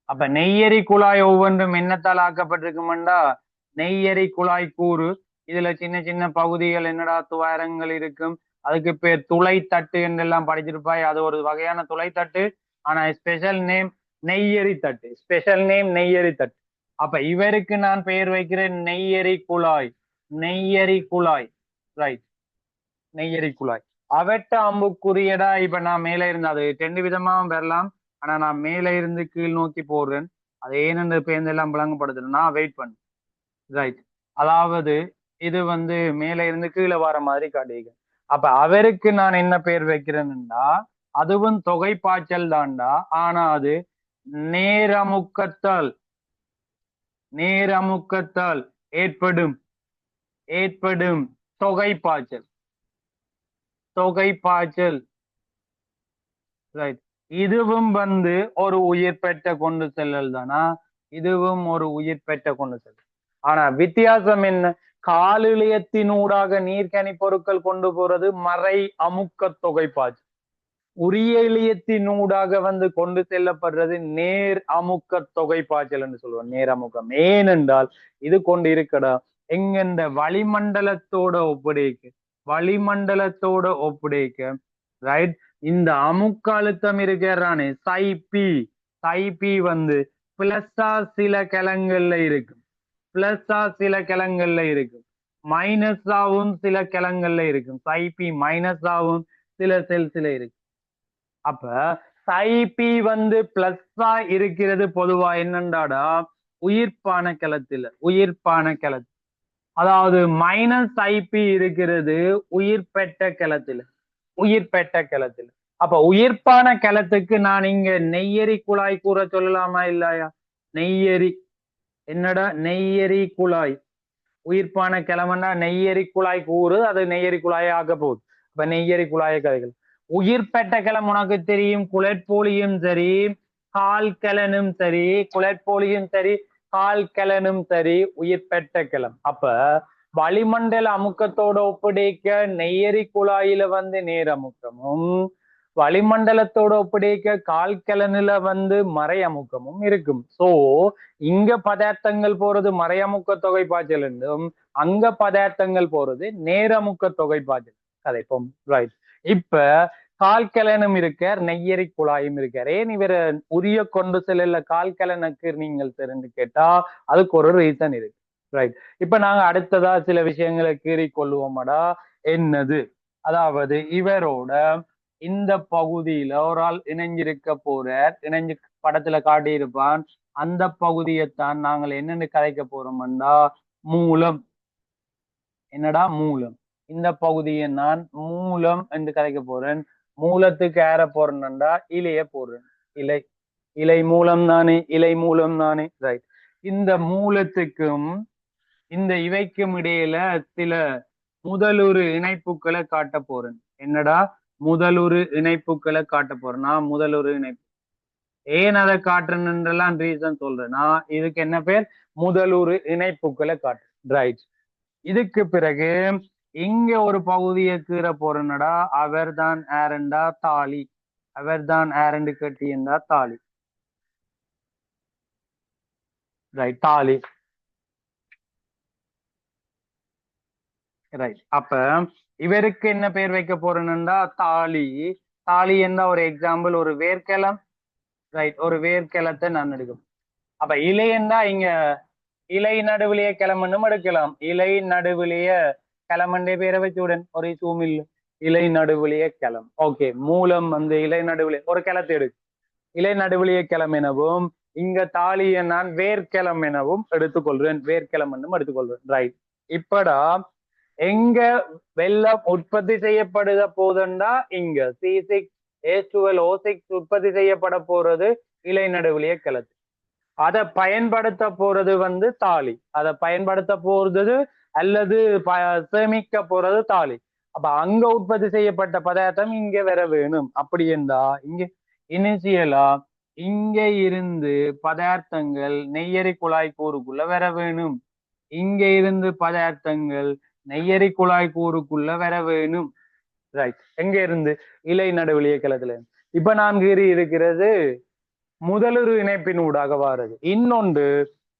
அப்ப நெய்யரி குழாய் ஒவ்வொன்றும் என்னத்தால் ஆக்கப்பட்டிருக்குமெண்டா, நெய்யரி குழாய் கூறு. இதுல சின்ன சின்ன பகுதிகள் என்னடா துவாரங்கள் இருக்கும். அதுக்கு பேர் துளை தட்டு என்றெல்லாம் படிச்சிருப்பாய். அது ஒரு வகையான துளை தட்டு. ஆனா ஸ்பெஷல் நேம் நெய்யரி தட்டு. ஸ்பெஷல் நேம் நெய்யரி தட்டு. அப்ப இவருக்கு நான் பெயர் வைக்கிறேன் நெய்யரி குழாய். நெய்யரி குழாய். ரைட், நெய்யரி குழாய். அவட்ட அம்புக்குரியடா. இப்ப நான் மேல இருந்து, அது ரெண்டு விதமாவும் பெறலாம். ஆனா நான் மேல இருந்து கீழ் நோக்கி போடுறேன். அது ஏனென்று பேர்ந்தெல்லாம் விளங்கப்படுத்துறேன்னா வெயிட் பண்ணு. ரைட். அதாவது இது வந்து மேல இருந்து கீழே வர மாதிரி காட்டுங்க. அப்ப அவருக்கு நான் என்ன பேர் வைக்கிறேன்னா, அதுவும் தொகை பாய்ச்சல் தான்டா. ஆனா அது நேரமுக்கத்தால் நேரமுக்கத்தால் ஏற்படும் ஏற்படும் தொகை பாய்ச்சல். தொகை பாய்ச்சல். ரைட். இதுவும் வந்து ஒரு உயிர் பெற்ற கொண்டு செல்லல் தானா? இதுவும் ஒரு உயிர் பெற்ற கொண்டு செல்லல். ஆனா வித்தியாசம் என்ன? காலிலியத்தினூடாக நீர்க்கனி பொருட்கள் கொண்டு போறது மறை அமுக்க தொகை பாய்ச்சல். உரிய இலியத்தினூடாக வந்து கொண்டு செல்லப்படுறது நேர் அமுக்க தொகை பாய்ச்சல் என்று சொல்லுவோம். நேர் அமுக்கம். ஏனென்றால் இது கொண்டு இருக்கடா எங்க வளிமண்டலத்தோட ஒப்படைக்க, வளிமண்டலத்தோட ஒப்படைக்க. ரைட். இந்த அமுக்க அழுத்தம் இருக்கிறானே சைபி, சைபி வந்து பிளஸ்ஸா சில கிழங்குகள்ல இருக்கு, பிளஸ்ஸா சில கிழங்குகள்ல இருக்கு, மைனஸாவும் சில கிழங்குகள்ல இருக்கும். சைபி மைனஸாவும் சில செல்ஸ்ல இருக்கு. அப்ப சைபி வந்து பிளஸ்ஸா இருக்கிறது பொதுவா என்னண்டாடா, உயிர்ப்பான கிளத்துல, உயிர்ப்பான கிளத்து. அதாவது மைனஸ் ஐபி இருக்கிறது உயிர் பெற்ற கிளத்துல, உயிர் பெற்ற கிளத்துல. அப்ப உயிர்ப்பான கிளத்துக்கு நான் இங்க நெய்யரி குழாய் கூற சொல்லலாமா இல்லையா? நெய்யரி, என்னடா நெய்யரி குழாய். உயிர்ப்பான கிழமன்னா நெய்யரி குழாய் கூறு, அது நெய்யரி குழாய் ஆக போகுது. இப்ப நெய்யரி குழாய கதைகள். உயிர் பெற்ற கிளம் உனக்கு தெரியும், குளற்போலியும் சரி, கால் கிளனும் சரி, குளற்போலியும் சரி, கால் கலனும் சரி உயிர் பெற்ற கிளம். அப்ப வளிமண்டல அமுக்கத்தோட ஒப்படைக்க நெய்யரி குழாயில வந்து நேர் அமுக்கமும், வளிமண்டலத்தோட ஒப்படைக்க கால் கலனுல வந்து மறை அமுக்கமும் இருக்கும். சோ இங்க பதார்த்தங்கள் போறது மறையமுக்க தொகை பாய்ச்சல் என்றும், அங்க பதார்த்தங்கள் போறது நேரமுக்க தொகை பாய்ச்சல் கதைப்போம். ரைட். இப்ப கால்கலனும் இருக்கார், நெய்யரி குழாயும் இருக்கார். ஏன் இவர உரிய கொண்டு செல்ல கால்கலனுக்கு நீங்கள் தெரிந்து கேட்டா அதுக்கு ஒரு ரீசன் இருக்கு. ரைட். இப்ப நாங்க அடுத்ததா சில விஷயங்களை கீறி கொள்ளுவோமாடா. என்னது? அதாவது இவரோட இந்த பகுதியில ஒரு ஆள் இணைஞ்சிருக்க போறார், இணைஞ்சு படத்துல காட்டியிருப்பான். அந்த பகுதியைத்தான் நாங்கள் என்னன்னு கதைக்க போறோம்டா மூலம். என்னடா மூலம்? இந்த பகுதியை நான் மூலம் என்று கதைக்க போறேன். மூலத்துக்கு ஏற போறேன்டா இலைய போடுறேன். இலை, இலை மூலம் தானே, இலை மூலம் தானே. ரைட். இந்த மூலத்துக்கும் இந்த இவைக்கும் இடையில சில முதலுரு இணைப்புகளை காட்ட போறேன். என்னடா முதலுரு இணைப்புகளை காட்ட போறேன். நான் முதலுரு இணைப்பு ஏன் அதை காட்டுறேன்ன்றெல்லாம் ரீசன் சொல்றேன். நான் இதுக்கு என்ன பேர்? முதலுரு இணைப்புகளை காட்டுறேன். ரைட். இதுக்கு பிறகு இங்க ஒரு பகுதியை கீற போறேன்னடா. அவர் தான் ஆரண்டா தாலி. அவர் தான் ஆரண்டு கட்டியிருந்தா தாலி. ரைட். தாலி. ரைட். அப்ப இவருக்கு என்ன பேர் வைக்க போறேன்னா தாலி. தாலி என்ன ஒரு எக்ஸாம்பிள், ஒரு வேர்க்கலம். ரைட். ஒரு வேர்க்கலத்தை நான் எடுக்கும். அப்ப இலையண்டா இங்க இலை நடுவிலேயே கிளம்பணும் எடுக்கலாம். இலை நடுவிலேயே கிளம்பண்டே பேரை வச்சுடன் ஒரு சூமில் இலை நடுவிலேயே கிளம். ஓகே. மூலம் வந்து இலை நடுவிலே ஒரு கிளத்தை எடுக்கும். இலை நடுவிலேயே கிளம் எனவும், இங்க தாலியை நான் வேர்க்கிளம் எனவும் எடுத்துக்கொள்றேன். வேர்க்கிளம் என்னும் எடுத்துக்கொள்றேன். ரைட். இப்படா எங்க வெள்ளம் உற்பத்தி செய்யப்படுத போதுண்டா இங்க C6H12O6 உற்பத்தி செய்யப்பட போறது இலை நடுவிலேயே கிளத்து. அதை பயன்படுத்த போறது வந்து தாலி. அதை பயன்படுத்த போறது அல்லது சேமிக்க போறது தாலி. அப்ப அங்க உற்பத்தி செய்யப்பட்ட பதார்த்தம் இங்க வர வேணும். அப்படி இருந்தா இங்க இனிஷியலா இங்க இருந்து பதார்த்தங்கள் நெய்யரி குழாய் கூறுக்குள்ள வர வேணும். இங்க இருந்து பதார்த்தங்கள் நெய்யரி குழாய் கூறுக்குள்ள வர வேணும். ரைட். எங்க இருந்து? இலை நடுவெளிய கிளத்துல. இப்ப நான் கீறி இருக்கிறது முதலுரு இணைப்பின் ஊடாக வாரது. இன்னொன்று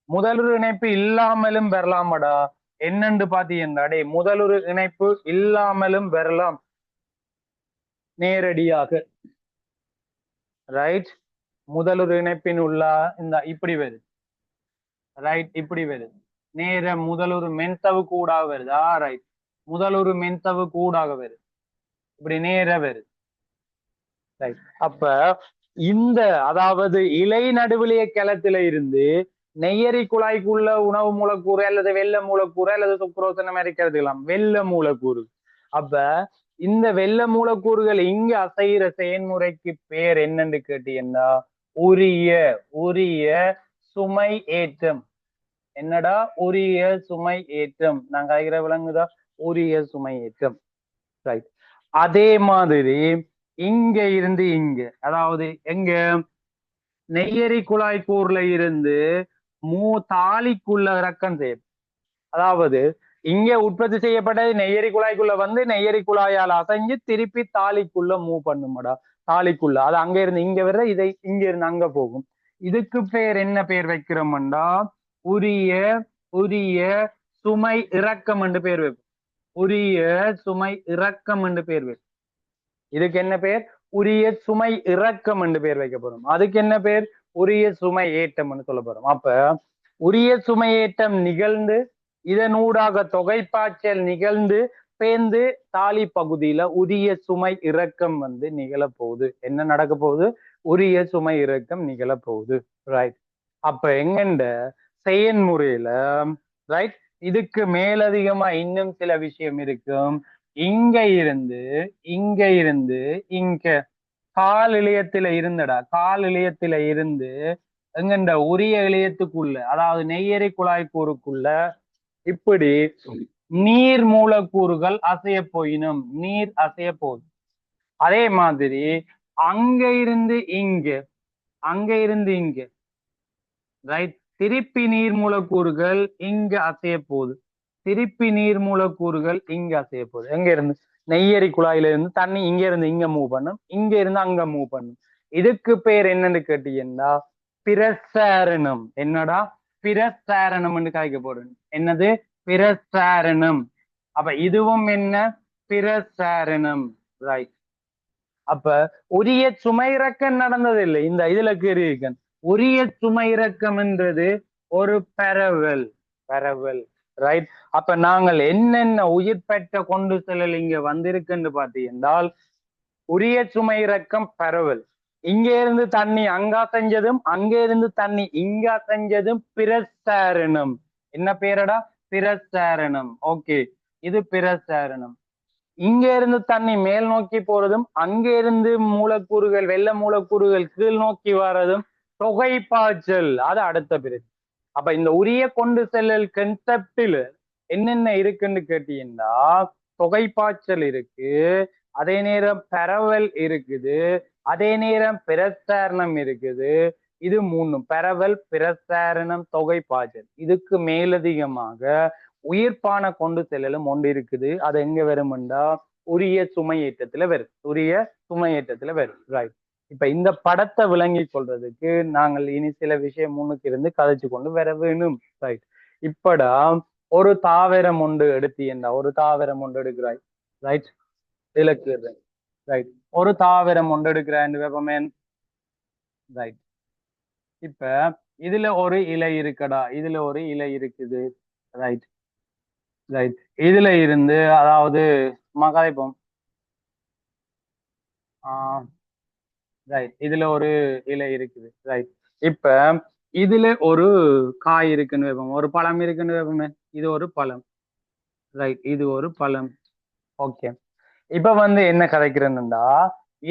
முதலுரு இணைப்பு இல்லாமலும் வரலாமடா. என்னன்னு பாத்தீங்கன்னாடே முதலுரு இணைப்பு இல்லாமலும் வரலாம் நேரடியாக. ரைட். முதலுரு இணைப்பின் உள்ள இந்த இப்படி வருது. ரைட். இப்படி வருது. நேர முதலுரு மென்தவு கூடாக வருது. ரைட். முதலுரு மென்தவு கூடாக வருது. இப்படி நேர வருது. ரைட். அப்ப இந்த அதாவது இலை நடுவிலேயே கிளத்துல இருந்து நெய்யரி குழாய்க்குள்ள உணவு மூலக்கூறு அல்லது வெள்ள மூலக்கூறு அல்லது சுக்ரோசன மாதிரி கருதுக்கலாம். வெள்ள மூலக்கூறு. அப்ப இந்த வெள்ள மூலக்கூறுகள் இங்க அசைகிற செயல்முறைக்கு பேர் என்னன்னு கேட்டீங்கன்னா உரிய உரிய சுமை ஏற்றம். என்னடா உரிய சுமை ஏற்றம்? நாங்க ஆகிற விளங்குதா? உரிய சுமை ஏற்றம். ரைட். அதே மாதிரி இங்க இருந்து இங்க, அதாவது எங்க நெய்யரி குழாய் கூறுல இருந்து தாலிக்குள்ள இறக்கம் செய்யும். அதாவது இங்க உற்பத்தி செய்யப்பட்டது நெய்யரி குழாய்க்குள்ள வந்து நெய்யரி குழாயால் அசைஞ்சு திருப்பி தாலிக்குள்ள மூவ் பண்ணுமாடா. தாலிக்குள்ள அது அங்க இருந்து இங்க வர்ற இதை இங்க இருந்து அங்க போகும். இதுக்கு பேர் என்ன பேர் வைக்கிறோம்டா? உரிய உரிய சுமை இறக்கம் என்று பேர் வைப்போம். உரிய சுமை இறக்கம் என்று பேர் வைப்போம். இதுக்கு என்ன பேர்? உரிய சுமை இறக்கம் என்று பேர் வைக்க போறோம். அதுக்கு என்ன பேர்? உரிய சுமை ஏற்றம் என்று சொல்ல போறோம். அப்ப உரிய சுமை ஏற்றம் நிகழ்ந்து இதனூடாக தொகைப்பாய்ச்சல் நிகழ்ந்து பேர்ந்து தாலி பகுதியில உரிய சுமை இறக்கம் வந்து நிகழப்போகுது. என்ன நடக்க போகுது? உரிய சுமை இறக்கம் நிகழப்போகுது. ரைட். அப்ப எங்கண்ட செயன்முறையில ரைட் இதுக்கு மேலதிகமா இன்னும் சில விஷயம் இருக்கும். இங்க இருந்து இங்க கால் இளையத்தில இருந்தடா. கால் இளையத்தில இருந்து எங்கண்ட உரிய இளையத்துக்குள்ள அதாவது நெய்யரி குழாய் கூறுக்குள்ள இப்படி நீர் மூலக்கூறுகள் அசைய போயினும் நீர் அசைய போகுது. அதே மாதிரி அங்க இருந்து இங்க ரைட் திருப்பி நீர் மூலக்கூறுகள் இங்க அசைய போகுது. திருப்பி நீர் மூலக்கூறுகள் இங்க அசைய போகுது. எங்க இருந்து? நெய்யரி குழாயில இருந்து தண்ணி இங்க இருந்து இங்க மூவ் பண்ணும், இங்க இருந்து அங்க மூவ் பண்ணும். இதுக்கு பேர் என்னன்னு கேட்டீங்கன்னா பிரசாரணம். என்னடா? பிரசாரணம் கதைக்க போறேன். என்னது? பிரசாரணம். அப்ப இதுவும் என்ன? பிரசாரணம். ரைட். அப்ப உரிய சுமையிறக்கம் நடந்ததில்லை. இந்த இதுல கேறியிருக்கேன். உரிய சுமையிறக்கம்ன்றது ஒரு பரவல். பரவல். ரைட். அப்ப நாங்கள் என்னென்ன உயிர் பெற்ற கொண்டு செல்லல் இங்க வந்திருக்குன்னு பார்த்தீங்கன்றால் உரிய சுமையிறக்கம் பரவல். இங்க இருந்து தண்ணி அங்கா செஞ்சதும் அங்க இருந்து தண்ணி இங்கா செஞ்சதும் பிரசாரணம். என்ன பேரடா? பிரசாரணம். ஓகே, இது பிரசாரணம். இங்க இருந்து தண்ணி மேல் நோக்கி போறதும் அங்க இருந்து மூலக்கூறுகள் வெள்ள மூலக்கூறுகள் கீழ் நோக்கி வர்றதும் தொகை பாய்ச்சல். அது அடுத்த பிறகு. அப்ப இந்த உரிய கொண்டு செல்லல் கன்செப்டில் என்னென்ன இருக்குன்னு கேட்டீங்கன்னா தொகை பாய்ச்சல் இருக்கு, அதே நேரம் பரவல் இருக்குது, அதே நேரம் பிரசாரணம் இருக்குது. இது மூணும் பரவல், பிரசாரணம், தொகை பாய்ச்சல். இதுக்கு மேலதிகமாக உயிர்ப்பான கொண்டு செல்லலும் ஒன்று இருக்குது. அது எங்க வரும்டா உரிய சுமையேற்றத்துல வரும். உரிய சுமையேற்றத்துல வரும். ரைட். இப்ப இந்த படத்தை விளங்கி கொள்றதுக்கு நாங்கள் இனி சில விஷயம் முன்னுக்கு இருந்து கதைச்சு கொண்டு வர வேணும். ரைட். இப்படா ஒரு தாவரம் ஒன்று எடுத்தீங்கன்னா ஒரு தாவரம் ஒன்று எடுக்கிறாய். ரைட். இலக்கு. ரைட். ஒரு தாவரம் ஒன்று எடுக்கிறாய் வெப்பமேன். ரைட். இப்ப இதுல ஒரு இலை இருக்கடா, இதுல ஒரு இலை இருக்குது. ரைட். ரைட். இதுல இருந்து அதாவது கதைப்போம். ரைட். இதுல ஒரு இலை இருக்குது. ரைட். இப்ப இதுல ஒரு காய் இருக்குன்னு வைப்போம், ஒரு பழம் இருக்குன்னு வைப்போமே. இது ஒரு பழம். ரைட். இது ஒரு பழம். ஓகே. இப்ப வந்து என்ன கதைக்கிறேன்னுடா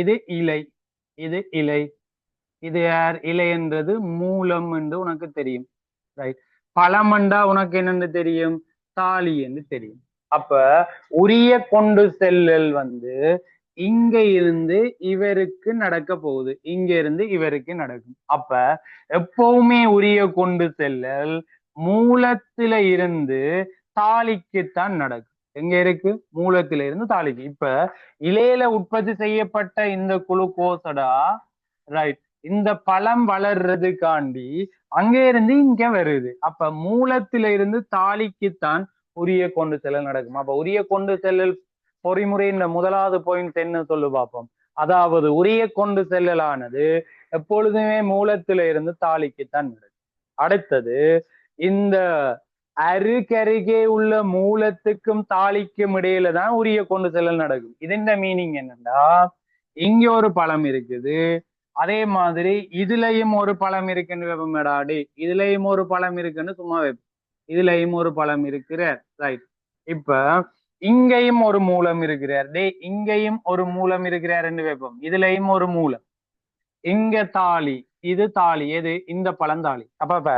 இது இலை, இது இலை, இது யார்? இலை என்றது மூலம் என்று உனக்கு தெரியும். ரைட். பழமண்டா உனக்கு என்னன்னு தெரியும்? தாலி என்று தெரியும். அப்ப உரிய கொண்டு செல்லல் வந்து இங்க இருந்து இவருக்கு நடக்க போகுது, இங்க இருந்து இவருக்கு நடக்கும். அப்ப எப்பவுமே உரிய கொண்டு செல்லல் மூலத்தில இருந்து தாலிக்குத்தான் நடக்கும். எங்க இருக்கு? மூலத்தில இருந்து தாலிக்கு. இப்ப இலையில உற்பத்தி செய்யப்பட்ட இந்த குளுக்கோசடா, ரைட், இந்த பழம் வளர்றதுக்காண்டி அங்க இருந்து இங்க வருது. அப்ப மூலத்தில இருந்து தாலிக்குத்தான் உரிய கொண்டு செல்லல் நடக்கும். அப்ப உரிய கொண்டு செல்லல் பொறிமுறையின் முதலாவது பாயிண்ட் என்ன சொல்லு பார்ப்போம். அதாவது உரிய கொண்டு செல்லலானது எப்பொழுதுமே மூலத்தில இருந்து தாலிக்குத்தான் நடக்கும். அடுத்தது இந்த அருகருகே உள்ள மூலத்துக்கும் தாலிக்கும் இடையில தான் உரிய கொண்டு செல்லல் நடக்கும். இதன் மீனிங் என்னன்னா இங்க ஒரு பழம் இருக்குது, அதே மாதிரி இதுலயும் ஒரு பழம் இருக்குன்னு வைப்போமேடாடி, இதுலயும் ஒரு பழம் இருக்குன்னு சும்மா வைப்போம். இதுலயும் ஒரு பழம் இருக்கிற. ரைட். இப்ப இங்கேயும் ஒரு மூலம் இருக்கிறார். டே இங்கேயும் ஒரு மூலம் இருக்கிறார் வைப்போம். இதுலயும் ஒரு மூலம். இங்க தாலி, இது தாலி. எது? இந்த பழந்தாலி. அப்ப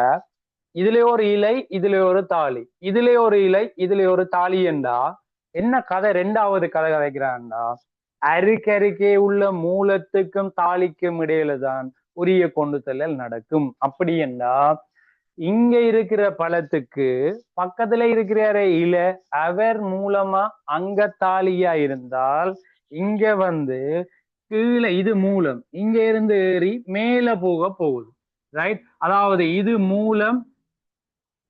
இதுல ஒரு இலை, இதுல ஒரு தாலி, இதுல ஒரு இலை, இதுல ஒரு தாலி என்றா என்ன கதை? ரெண்டாவது கதை கதைக்கிறான்டா அருகருகே உள்ள மூலத்துக்கும் தாலிக்கும் இடையில தான் உரிய கொண்டு செல்லல் நடக்கும். அப்படி என்றா இங்க இருக்கிற பழத்துக்கு பக்கத்துல இருக்கிற இல அவர் மூலமா அங்க தாலியா இருந்தால் இங்க வந்து கீழே இது மூலம் இங்க இருந்து ஏறி மேல போக போகுது. ரைட். அதாவது இது மூலம்,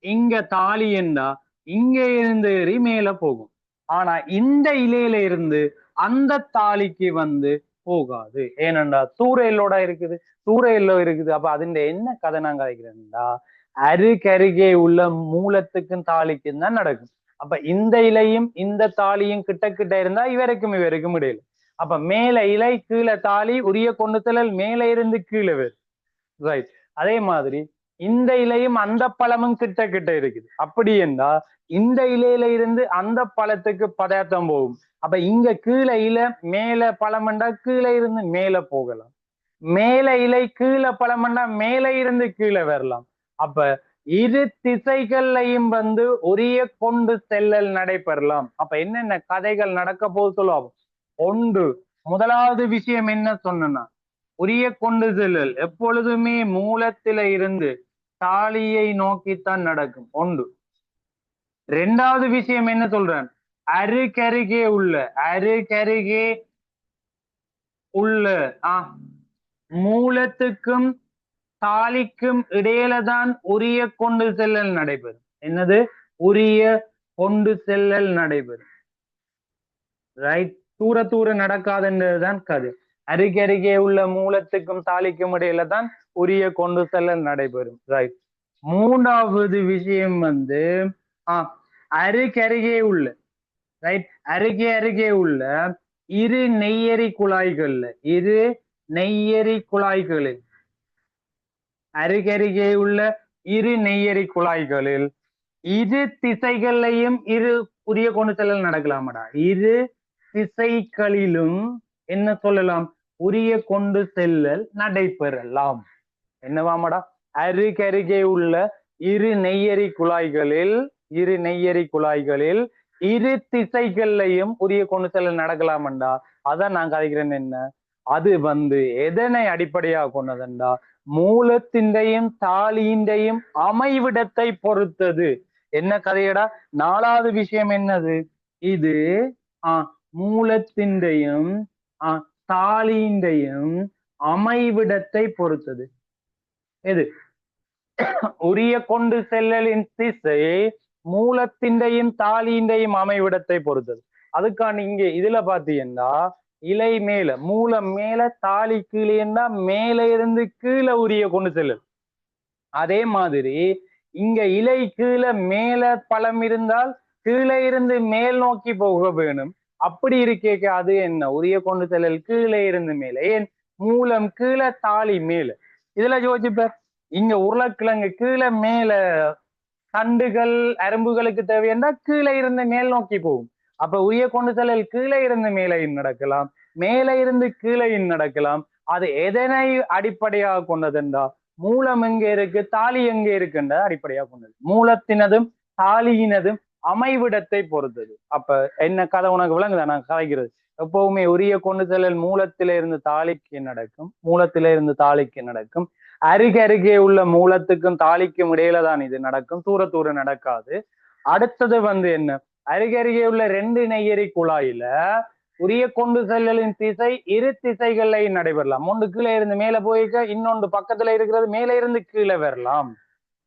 இங்க தாலி என்றா இங்க இருந்து ஏறி மேல போகும். ஆனா இந்த இலையில இருந்து அந்த தாலிக்கு வந்து போகாது. ஏனண்டா தூரையிலோட இருக்குது, தூரையிலோ இருக்குது. அப்ப அதுல என்ன கதை நான் கதைக்கிறேன்டா அருகருகே உள்ள மூலத்துக்கும் தாலிக்கும் தான் நடக்கும். அப்ப இந்த இலையும் இந்த தாலியும் கிட்ட கிட்ட இருந்தா இவருக்கும் இவருக்கும் இடையில. அப்ப மேல இலை கீழே தாலி, உரிய கொண்டு செல்லல் மேல இருந்து கீழே வரும். ரைட். அதே மாதிரி இந்த இலையும் அந்த பழமும் கிட்ட கிட்ட இருக்குது. அப்படி என்றா இந்த இலையில இருந்து அந்த பழத்துக்கு பதார்த்தம் போகும். அப்ப இங்க கீழே இலை மேல பழம்ண்டா கீழே இருந்து மேல போகலாம், மேல இலை கீழே பழம்ண்டா மேல இருந்து கீழே வரலாம். அப்ப இரு திசைகள்லையும் வந்து உரிய கொண்டு செல்லல் நடைபெறலாம். அப்ப என்னென்ன கதைகள் நடக்க போது சொல்லுவோம். ஒன்று, முதலாவது விஷயம் என்ன சொன்னா உரிய கொண்டு செல்லல் எப்பொழுதுமே மூலத்தில இருந்து தாலியை நோக்கித்தான் நடக்கும் ஒன்று. ரெண்டாவது விஷயம் என்ன சொல்றேன், அருகருகே உள்ள மூலத்துக்கும் தாலிக்கும் இடையில தான் உரிய கொண்டு செல்லல் நடைபெறும். என்னது? உரிய கொண்டு செல்லல் நடைபெறும். ரைட்? தூர நடக்காதுன்றதுதான் கதை. அருகருகே உள்ள மூலத்துக்கும் தாலிக்கும் இடையில தான் உரிய கொண்டு செல்லல் நடைபெறும். ரைட்? மூன்றாவது விஷயம் வந்து அருகருகே உள்ள, ரைட், அருகே உள்ள இரு நெய்யரி குழாய்களில் அருகருகே உள்ள இரு நெய்யரி குழாய்களில் இரு திசைகளையும் உரிய கொண்டு செல்லல் நடக்கலாமடா. இரு திசைகளிலும் என்ன சொல்லலாம், உரிய கொண்டு செல்லல் நடைபெறலாம். என்னவாமடா? அருகருகே உள்ள இரு நெய்யரி குழாய்களில் இரு திசைகள்லையும் உரிய கொண்டு செல்லல் நடக்கலாம்டா. அதான் நான் கதைக்கிறேன். என்ன அது வந்து எதனை அடிப்படையாக கொண்டதுண்டா, மூலத்தின்றையும் தாலியின்றையும் அமைவிடத்தை பொறுத்தது. என்ன கதையடா? நாலாவது விஷயம் என்னது? இது மூலத்தின்றையும் தாலியின்றையும் அமைவிடத்தை பொறுத்தது. எது? உரிய கொண்டு செல்லலின் திசை மூலத்தின்றையும் தாலியின்றையும் அமைவிடத்தை பொறுத்தது. அதுக்கான இங்க இதுல பாத்தீங்கன்னா இலை மேல, மூலம் மேல, தாலி கீழேன்னா மேல இருந்து கீழே உரிய கொண்டு செல்லல். அதே மாதிரி இங்க இலை கீழே மேல பழம் இருந்தால் கீழே இருந்து மேல் நோக்கி போக வேணும். அப்படி இருக்கேக்க அது என்ன? உரிய கொண்டு செல்லல் கீழே இருந்து மேல. ஏன்? மூலம் கீழே, தாலி மேல. இதுல யோசிப்ப, இங்க உருளைக்கிழங்கு கீழே மேல தண்டுகள் அரும்புகளுக்கு தேவைன்னா கீழே இருந்து மேல் நோக்கி போகும். அப்ப உரிய கொண்டு செல்லல் கீழே இருந்து மேலையும் நடக்கலாம், மேலே இருந்து கீழையும் நடக்கலாம். அது எதனை அடிப்படையாக கொண்டதுண்டா, மூலம் எங்க இருக்கு, தாலி எங்க இருக்குன்ற அடிப்படையாக கொண்டது. மூலத்தினதும் தாலியினதும் அமைவிடத்தை பொறுத்தது. அப்ப என்ன கதை உனக்கு விளங்குதா? நான் கதைக்கிறது எப்பவுமே உரிய கொண்டு செல்லல் மூலத்தில இருந்து தாலிக்கு நடக்கும், மூலத்தில இருந்து தாலிக்கு நடக்கும். அருகே உள்ள மூலத்துக்கும் தாலிக்கும் இடையில தான் இது நடக்கும், தூர நடக்காது. அடுத்தது வந்து என்ன, அருகே உள்ள 2 நெய்யரி குழாயில உரிய கொண்டு செல்லலின் திசை இரு திசைகள்லையும் நடைபெறலாம். ஒன்று கீழே இருந்து மேல போயிருக்க, இன்னொன்று பக்கத்துல இருக்கிறது மேல இருந்து கீழே வரலாம்.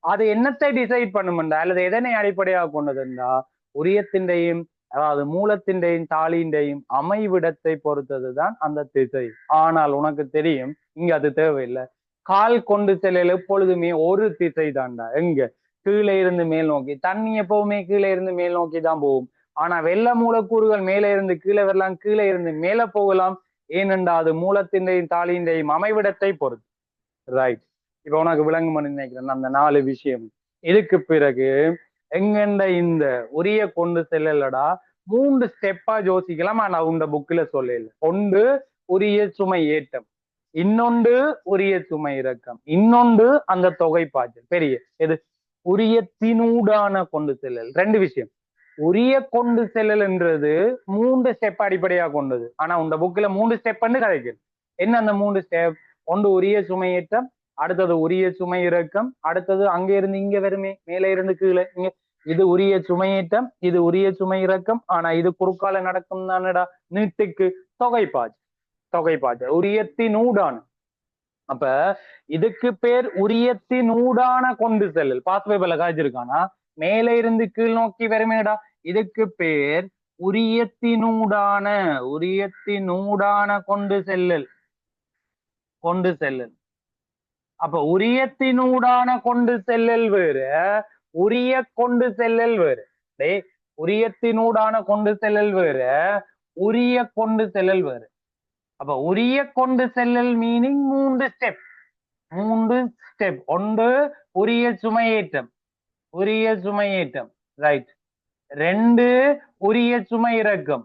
அது என்னத்தை டிசைட் பண்ணுமெண்டா, அல்லது எதனை அடிப்படையாக கொண்டதுண்டா, உரியத்தின்றையும் அதாவது மூலத்தின்றையும் தாலியின்றையும் அமைவிடத்தை பொறுத்ததுதான் அந்த திசை. ஆனால் உனக்கு தெரியும் இங்க அது தேவையில்லை. கால் கொண்டு செல்லல் எப்பொழுதுமே ஒரு திசை தான்டா. எங்க? கீழே இருந்து மேல் நோக்கி. தண்ணி எப்பவுமே கீழே இருந்து மேல் நோக்கி தான் போகும். ஆனா வெள்ள மூலக்கூறுகள் மேலே இருந்து கீழே வரலாம், கீழே இருந்து மேல போகலாம். ஏனென்றா அது மூலத்தின்றையும் தாலியின்றையும் அமைவிடத்தை பொறுத்து. ரைட்? இப்ப உனக்கு விளங்குமான்னு நினைக்கிறேன் அந்த 4 விஷயம். இதுக்கு பிறகு எங்கெண்ட இந்த உரிய கொண்டு செல்லலடா 3 ஸ்டெப்பா யோசிக்கலாம். ஆனா உண்ட புக்ல சொல்லல. ஒன்று உரிய சுமை ஏற்றம், இன்னொன்று உரிய சுமை இறக்கம், இன்னொன்று அந்த தொகை பாய்ச்சல். பெரிய எது? உரியத்தினூடான கொண்டு செல்லல். 2 விஷயம். உரிய கொண்டு செல்லல் என்றது 3 ஸ்டெப் அடிப்படையாக கொண்டது. ஆனா உண்ட புக்ல 3 ஸ்டெப் கதைக்கு. என்ன அந்த 3 ஸ்டெப்? ஒன்று உரிய சுமை ஏற்றம், அடுத்தது உரிய சுமை இறக்கம், அடுத்தது அங்க இருந்து இங்க வருமே, மேல இருந்து கீழே. இது உரிய சுமையேற்றம், இது உரிய சுமை இறக்கம். ஆனா இது குறுக்கால நடக்கும் தானடா, நீட்டுக்கு தொகைப்பாய்ச்சல் உரியத்தினூடான. அப்ப இதுக்கு பேர் உரியத்தினூடான கொண்டு செல்லல். பாஸ்வேபல காய்ச்சிருக்கானா, மேல இருந்து கீழ் நோக்கி வருமேடா, இதுக்கு பேர் உரியத்தினூடான கொண்டு செல்லல். அப்ப உரியத்தினூடான கொண்டு செல்லல் வேறு, உரிய கொண்டு செல்லல் வேறு. உரியத்தினூடான கொண்டு செல்லல் வேறு, உரிய கொண்டு செல்லல் வேறு. அப்ப உரிய கொண்டு செல்லல் மீனிங் 3 ஸ்டெப். ஒன்று உரிய சுமையேற்றம், ரைட். 2 உரிய சுமை இறக்கம்,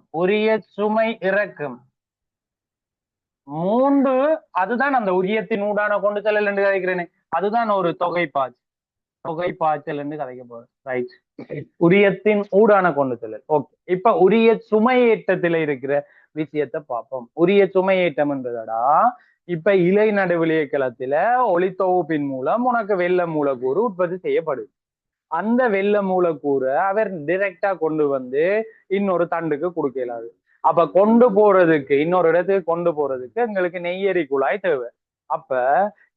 3 அதுதான் அந்த உரியத்தினூடான கொண்டு செல்லல் என்று கதைக்கிறேனே, அதுதான் ஒரு தொகைப்பாய்ச்சல் என்று கதைக்க போறேன். ரைட்? உரியத்தின் ஊடான கொண்டு செல்லல். ஓகே, இப்ப உரிய சுமையேற்றத்துல இருக்கிற விஷயத்தை பார்ப்போம். உரிய சுமையேற்றம் என்பதடா, இப்ப இலை நடுவிலிய களத்துல ஒளித்தொகுப்பின் மூலம் உனக்கு வெள்ள மூலக்கூறு உற்பத்தி செய்யப்படுது. அந்த வெள்ள மூலக்கூறை அவர் டைரக்டா கொண்டு வந்து இன்னொரு தண்டுக்கு கொடுக்க இயலாது. அப்ப கொண்டு போறதுக்கு இன்னொரு இடத்துக்கு கொண்டு போறதுக்கு எங்களுக்கு நெய்யரி குழாய் தேவை. அப்ப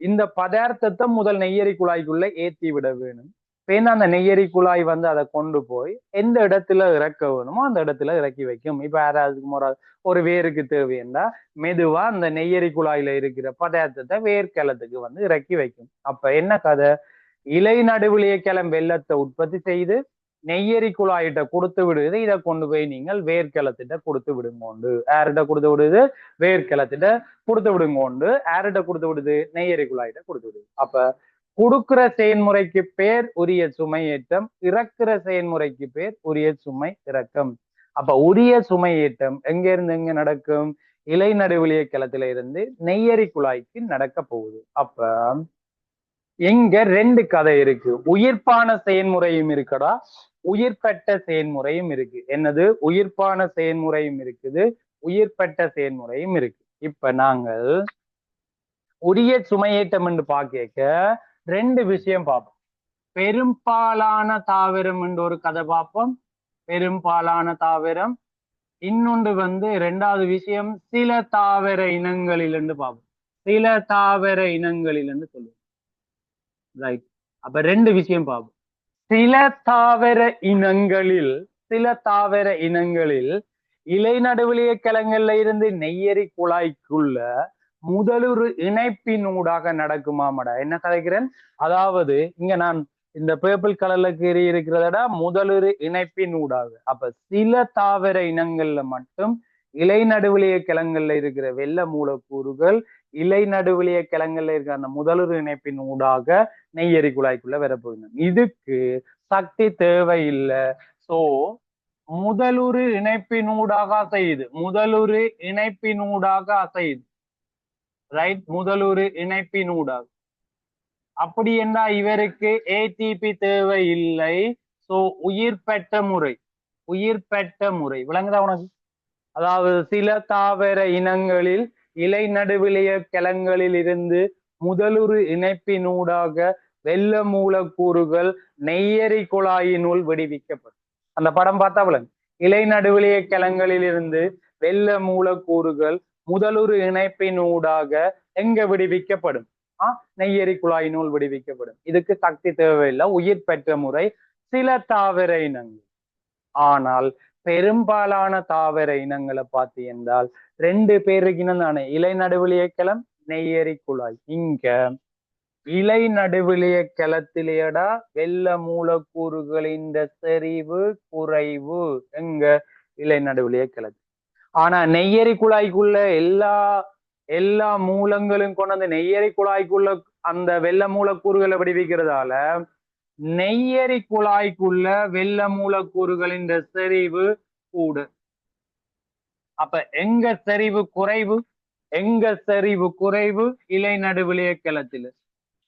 இந்த பதார்த்தத்தை முதல் நெய்யரி குழாய்க்குள்ள ஏத்தி விட வேணும். பேருந்து அந்த நெய்யரி குழாய் வந்து அதை கொண்டு போய் எந்த இடத்துல இறக்க வேணுமோ அந்த இடத்துல இறக்கி வைக்கும். இப்ப யாராவது ஒரு வேருக்கு தேவைன்னா மெதுவா அந்த நெய்யரி குழாயில இருக்கிற பதார்த்தத்தை வேர்க்கலத்துக்கு வந்து இறக்கி வைக்கும். அப்ப என்ன கதை? இலை நடுவிலேயே கிளம்ப வெள்ளத்தை உற்பத்தி செய்து நெய்யரி குழாயிட்ட கொடுத்து விடுது. இதை கொண்டு போய் நீங்கள் வேர்க்கலத்திட்ட கொடுத்து விடுங்கோண்டு. யார்கிட்ட கொடுத்து விடுது? வேர்க்கலத்திட்ட கொடுத்து விடுங்கோண்டு. யார்கிட்ட கொடுத்து விடுது? நெய்யரி குழாயிட்ட கொடுத்து விடுது. அப்ப கொடுக்கிற செயல்முறைக்கு பேர் உரிய சுமையேற்றம், இறக்குற செயல்முறைக்கு பேர் உரிய சுமை இறக்கம். அப்ப உரிய சுமையேற்றம் எங்க இருந்து எங்க நடக்கும்? இலை நடுவிலிய களத்தில இருந்து நெய்யரி குழாய்க்கு நடக்க போகுது. அப்ப எங்க ரெண்டு கதை இருக்கு. உயிர்ப்பான செயல்முறையும் இருக்கடா, உயிர்பெட்ட செயல்முறையும் இருக்கு. என்னது? உயிர்ப்பான செயல்முறையும் இருக்குது, உயிர்பெட்ட செயல்முறையும் இருக்கு. இப்ப நாங்கள் உரிய சுமையேற்றம் என்று பார்க்க ரெண்டு விஷயம் பார்ப்போம். பெரும்பாலான தாவரம் என்று ஒரு கதை பார்ப்போம். பெரும்பாலான தாவரம். இன்னொன்று வந்து ரெண்டாவது விஷயம் சில தாவர இனங்களில் என்று பார்ப்போம். சில தாவர இனங்களில் என்று சொல்லுவோம். ரைட். அப்ப ரெண்டு விஷயம் பார்ப்போம். சில தாவர இனங்களில் இலை நடுவிலிய கிழங்குல இருந்து நெய்யரி குழாய்க்குள்ள முதலொரு இணைப்பினூடாக நடக்குமாமடா. என்ன கதைக்கிறேன்? அதாவது இங்க நான் இந்த பேர்பிள் கலர்ல கீறி இருக்கிறதா முதலொரு இணைப்பினூடாக. அப்ப சில தாவர இனங்கள்ல மட்டும் இலை நடுவிலிய கிழங்குல இருக்கிற வெள்ள மூலக்கூறுகள் இலை நடுவிலிய கிழங்குல இருக்கிற அந்த முதலொரு இணைப்பின் ஊடாக நெய்யரி குழாய்க்குள்ள வரப்போகுது. இதுக்கு சக்தி தேவையில்லை. சோ முதலுரு இணைப்பினூடாக அசையுது. முதலுரு இணைப்பினூடாக அசையுது. ரைட். முதலுரு இணைப்பினூடாக. அப்படி என்றால் இவருக்கு ஏடிபி தேவை இல்லை. சோ உயிர்பெற்ற முறை விளங்குதா உனக்கு? அதாவது சில தாவர இனங்களில் இலை நடுவிலிய கிழங்களில் இருந்து முதலுரு இணைப்பினூடாக வெள்ள மூலக்கூறுகள் நெய்யரி குழாயினுள் விடுவிக்கப்படும். அந்த படம் பார்த்தா விளங்கு. இலை நடுவிலிய கிழங்களில் இருந்து வெள்ள மூலக்கூறுகள் முதலுரு இணைப்பினூடாக எங்க விடுவிக்கப்படும்? நெய்யரி குழாயினுள் விடுவிக்கப்படும். இதுக்கு சக்தி தேவையில்லை. உயிர் பெற்ற முறை சில தாவர இனங்கள். ஆனால் பெரும்பாலான தாவர இனங்களை பார்த்து என்றால் ரெண்டு பேருக்கு தானே இலை நடுவிலிய கிளம், நெய்யரி குழாய். இங்க இலை நடுவிலிய கிளத்திலேடா வெள்ள மூலக்கூறுகளின் செறிவு குறைவு. எங்க? இலை நடுவிலிய கிளத்து. ஆனா நெய்யரி குழாய்க்குள்ள எல்லா மூலங்களும் கொண்டு அந்த நெய்யரி குழாய்க்குள்ள அந்த வெள்ள மூலக்கூறுகளை விடுவிக்கிறதால நெய்யரி குழாய்க்குள்ள வெள்ள மூலக்கூறுகளின் செறிவு கூட. அப்ப எங்க செறிவு குறைவு? இலை நடுவிலிய கிளத்தில.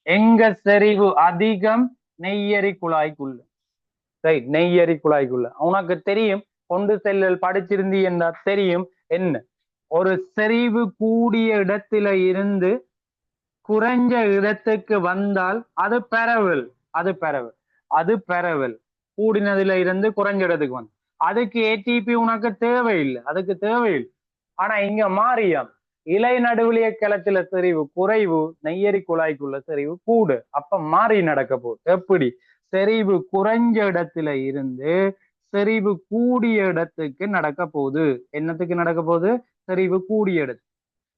எங்க செறிவு அதிகம்? நெய்யரி குழாய்க்குள்ள. ரைட். நெய்யரி குழாய்க்குள்ள. உனக்கு தெரியும், கொண்டு செல்லல் படிச்சிருந்தி என்றா தெரியும். என்ன? ஒரு செறிவு கூடிய இடத்துல இருந்து குறைஞ்ச இடத்துக்கு வந்தால் அது பரவல். கூடினதுல இருந்து குறைஞ்ச இடத்துக்கு வந்து அதுக்கு ஏடிபி உனக்கு தேவையில்லை. ஆனா இங்க மாறியாம் இலை நடுவிலிய கிளத்துல செறிவு குறைவு, நெய்யரி குழாய்க்குள்ள செறிவு கூடு. அப்ப மாறி நடக்க போகுது. எப்படி? செறிவு குறைஞ்ச இடத்துல இருந்து செறிவு கூடிய இடத்துக்கு நடக்க போகுது. என்னத்துக்கு நடக்க போகுது? செறிவு கூடிய இடத்துக்கு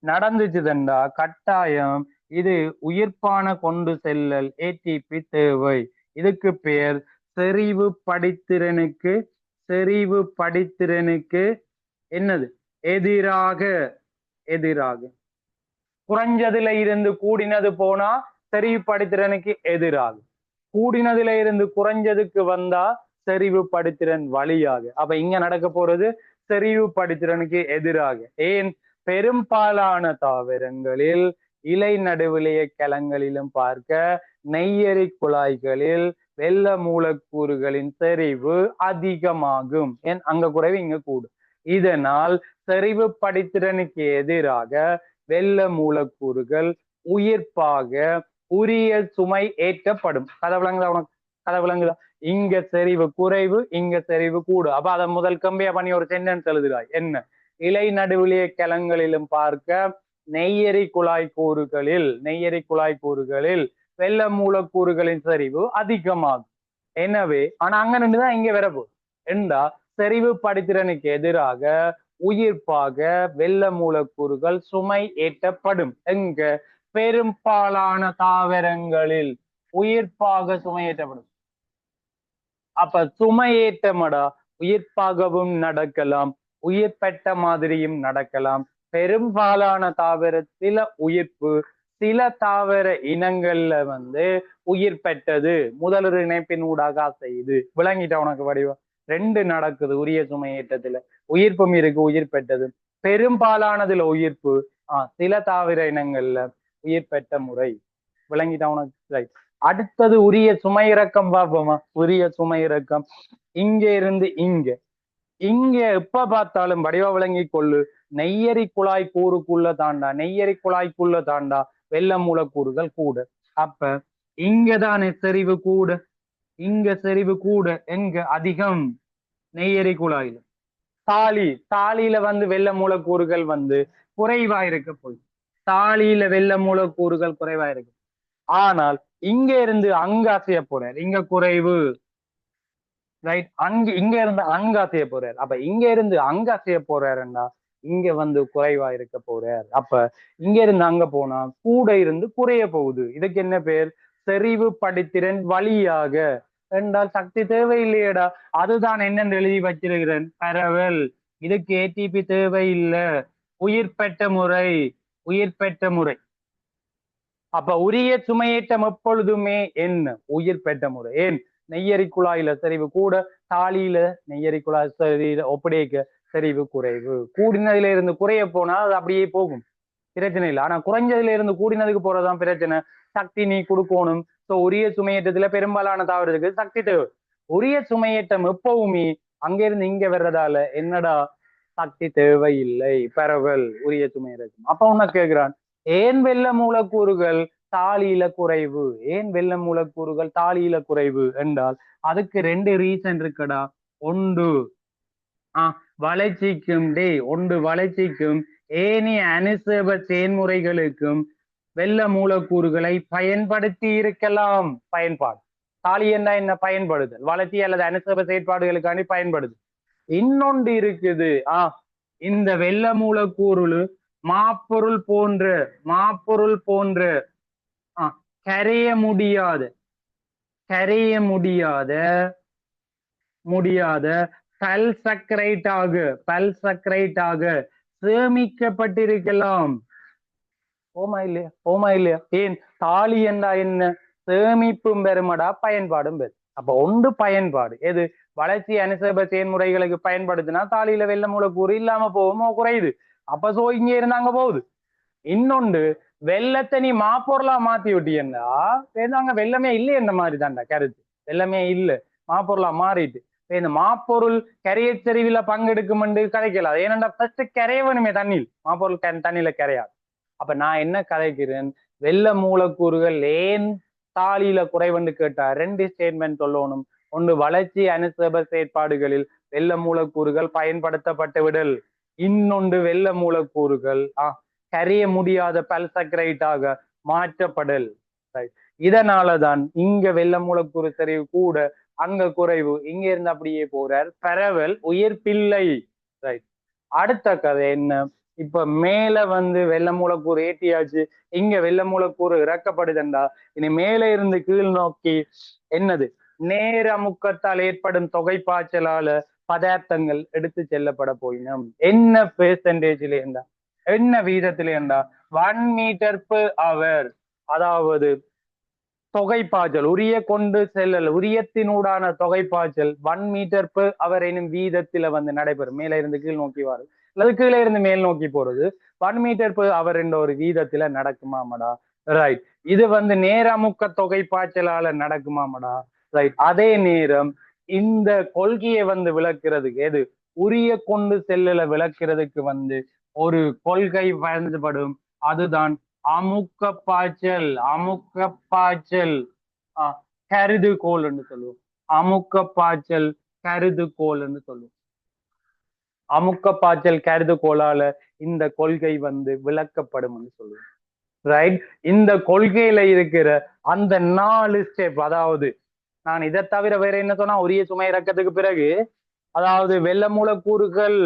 நடந்துச்சுதண்டா கட்டாயம் இது உயிர்ப்பான கொண்டு செல்லல் ஏடிபி தேவை. இதுக்கு பேர் செறிவு படித்திறனுக்கு என்னது? எதிராக. குறைஞ்சதுல இருந்து கூடினது போனா செறிவு படித்திறனுக்கு எதிராக, கூடினதுல இருந்து குறைஞ்சதுக்கு வந்தா செறிவு படித்திறன் வழியாக. அப்ப இங்க நடக்க போறது செறிவு படித்திறனுக்கு எதிராக. ஏன்? பெரும்பாலான தாவரங்களில் இலை நடுவிலிய கிழங்களிலும் பார்க்க நெய்யரி குழாய்களில் வெள்ள மூலக்கூறுகளின் செறிவு அதிகமாகும். ஏன்? அங்க குறைவு, இங்க கூடும். இதனால் செறிவு படித்திறனுக்கு எதிராக வெள்ள மூலக்கூறுகள் உயிர்ப்பாக உரிய சுமை ஏற்றப்படும். கதை விளங்குதா உனக்கு? கதை விளங்குதா? இங்க செறிவு குறைவு, இங்க செறிவு கூடு. அப்ப அதை முதல் கம்பேர் பண்ணி ஒரு சென்டென்ஸ் எழுதுகிறாய். என்ன? இலை நடுவிலிய கிழங்களிலும் பார்க்க நெய்யரி குழாய் கூறுகளில் வெள்ள மூலக்கூறுகளின் செறிவு அதிகமாகும். எனவே ஆனா அங்க நின்றுதான் இங்க வரப்போகுது. என்றா செறிவு படித்திறனுக்கு எதிராக உயிர்ப்பாக வெள்ள மூலக்கூறுகள் சுமை ஏற்றப்படும். எங்க? பெரும்பாலான தாவரங்களில் உயிர்ப்பாக சுமை ஏற்றப்படும். அப்ப சுமையேற்றமடா உயிர்ப்பாகவும் நடக்கலாம், உயிர் பெற்ற மாதிரியும் நடக்கலாம். பெரும்பாலான தாவரத்தில உயிர்ப்பு, சில தாவர இனங்கள்ல உயிர் பெற்றது முதலொரு இணைப்பின் ஊடாக செய்யுது. விளங்கிட்ட உனக்கு வடிவம்? ரெண்டு நடக்குது உரிய சுமையேற்றத்துல. உயிர்ப்பும் இருக்கு, உயிர் பெற்றது. பெரும்பாலானதுல உயிர்ப்பு, சில தாவர இனங்கள்ல உயிர் பெற்ற முறை. விளங்கிட்ட உனக்கு? ரைட். அடுத்தது உரிய சுமை இறக்கம் பார்ப்போமா? உரிய சுமை இறக்கம் இங்க இருந்து இங்க எப்ப பார்த்தாலும் வடிவ விளங்கி கொள்ளு. நெய்யரி குழாய் குழாய்க்குள்ள தாண்டா வெள்ள மூலக்கூறுகள் கூட. அப்ப இங்கதானே செறிவு கூட. இங்க செறிவு கூட எங்க அதிகம்? நெய்யரி குழாயில. தாலியில வெள்ள மூலக்கூறுகள் குறைவா இருக்க போய். தாலியில வெள்ள மூலக்கூறுகள் குறைவா இருக்கு. ஆனால் இங்க இருந்து அங்க அசைய போறார், இங்க குறைவு. ரைட். இங்க இருந்து அங்க அசைய போறார். அப்ப இங்க இருந்து அங்க அசைய போறாருன்னா இங்க குறைவா இருக்க போறார். அப்ப இங்க இருந்து அங்க போனா கூட இருந்து குறைய போகுது. இதுக்கு என்ன பேர்? செறிவு படித்திறன் வழியாக. என்றால் சக்தி தேவையில்லையடா. அதுதான் என்னென்று எழுதி வச்சிருக்கிறேன், பரவல். இதுக்கு ஏடிபி தேவையில்லை. உயிர் பெற்ற முறை. அப்ப உரிய சுமையேற்றம் எப்பொழுதுமே என்ன? உயிர் பெற்ற முறை. ஏன்? நெய்யரி குழாயில செறிவு கூட, தாலியில நெய்யரி குழாய் ஒப்படைக்க செறிவு குறைவு. கூடினதுல இருந்து குறைய போனா அது அப்படியே போகும், பிரச்சனை இல்லை. ஆனா குறைஞ்சதுல இருந்து கூடினதுக்கு போறதுதான் பிரச்சனை. சக்தி நீ கொடுக்கணும். உரிய சுமையேற்றத்துல பெரும்பாலான தாவரத்துக்கு சக்தி தேவை. உரிய சுமையேற்றம் எப்பவுமே அங்க இருந்து இங்க வர்றதால என்னடா? சக்தி தேவையில்லை. பரவல் உரிய சுமையேற்றம். அப்ப உன்ன கேட்கிறான், ஏன் வெள்ள மூலக்கூறுகள் தாலியில குறைவு? ஏன் வெள்ள மூலக்கூறுகள் தாலியில குறைவு என்றால் அதுக்கு ரெண்டு ரீசன் இருக்குடா. ஒன்று வளர்ச்சிக்கும் ஏனைய அனுசேப செயல்முறைகளுக்கும் வெள்ள மூலக்கூறுகளை பயன்படுத்தி இருக்கலாம். பயன்பாடு. தாலி என்ன பயன்படுதல், வளர்ச்சி அல்லது அனுசேப செயற்பாடுகளுக்காண்டி பயன்படுது. இன்னொன்று இருக்குது, இந்த வெள்ள மூலக்கூறு மாப்பொருள் போன்ற கரைய முடியாத பல்சக்கரைட்டாக சேமிக்கப்பட்டிருக்கலாம். ஓமா இல்லையா? ஏன்? தாலி என்ன? சேமிப்பும் பெருமடா, பயன்பாடும் பெறும். அப்ப ஒன்று பயன்பாடு எது? வளர்ச்சி அனுசேப செயல்முறைகளுக்கு பயன்படுத்தினா தாலியில வெள்ள மூலக்கூறு இல்லாம போகுமோ, குறையுது. அப்ப இங்க இருந்து அங்க போகுது. இன்னொன்று, வெள்ளத்தை நீ மாப்பொருளா மாத்தி விட்டியன்னா அங்க வெள்ளமே இல்லை. என்ற மாதிரி தான்டா கருத்து. வெள்ளமே இல்லை, மாப்பொருளா மாறிட்டு. இந்த மாப்பொருள் கரையச்சரிவில பங்கெடுக்கும் கரைக்கலாம். ஏனென்றா ஃபர்ஸ்ட் கரையவனுமே தண்ணியில். மாப்பொருள் தண்ணியில கரையாது. அப்ப நான் என்ன கதைக்கிறேன்? வெள்ள மூலக்கூறுகள் ஏன் தாலியில குறைவென்று கேட்டா ரெண்டு ஸ்டேட்மெண்ட் சொல்லணும். ஒன்று, வளர்ச்சி அனுசேப செயற்பாடுகளில் வெள்ள மூலக்கூறுகள் பயன்படுத்தப்பட்டு விடல். இன்னொன்று, வெள்ள மூலக்கூறுகள் கரைய முடியாத பல்சக்கரைட்டாக மாற்றப்படல். இதனாலதான் இங்க வெள்ள மூலக்கூறு செறிவு கூட, அங்க குறைவு. இங்க இருந்து அப்படியே போறார். பரவல் உயிர்ப்பில்லை. ரைட். அடுத்த கதை என்ன? இப்ப மேல வெள்ள மூலக்கூறு ஏற்றியாச்சு, இங்க வெள்ள மூலக்கூறு இறக்கப்படுதுண்டா. இனி மேல இருந்து கீழ் நோக்கி என்னது? நேர அமுக்கத்தால் ஏற்படும் தொகை பாய்ச்சலால பதார்த்தங்கள் எடுத்து செல்லப்பட போயினும் என்ன பெர்சன்டேஜ்ல இருந்தா, என்ன வீதத்தில இருந்தா? 1 மீட்டர் per hour. அதாவது தொகை பாய்ச்சல், உரிய கொண்டு செல்லல், உரியத்தினூடான தொகை பாய்ச்சல் 1 மீட்டர் per hour எனும் வீதத்தில நடைபெறும். மேல இருந்து கீழ் நோக்கி வரும், அல்லது கீழே இருந்து மேல் நோக்கி போறது 1 மீட்டர் per hour என்ற ஒரு வீதத்தில நடக்குமாமடா. ரைட். இது நேர அமுக்க தொகை பாய்ச்சலால நடக்குமாமடா. ரைட். அதே நேரம் இந்த கொள்கையை விளக்குறதுக்கு, எது உரிய கொண்டு செல்லல விளக்குறதுக்கு ஒரு கொள்கை பயன்படும். அதுதான் அமுக்க பாய்ச்சல். அமுக்க பாய்ச்சல் கருதுகோள் என்று சொல்லுவோம். அமுக்க பாய்ச்சல் கருதுகோள் என்று சொல்லுவோம். அமுக்க பாய்ச்சல் கருதுகோளால இந்த கொள்கை வந்து விளக்கப்படும் என்று சொல்லுவோம். ரைட். இந்த கொள்கையில இருக்கிற அந்த 4 ஸ்டெப், அதாவது நான் இதை தவிர வேற என்ன சொன்னா, உரிய சுமை இறக்கத்துக்கு பிறகு அதாவது வெள்ள மூலக்கூறுகள்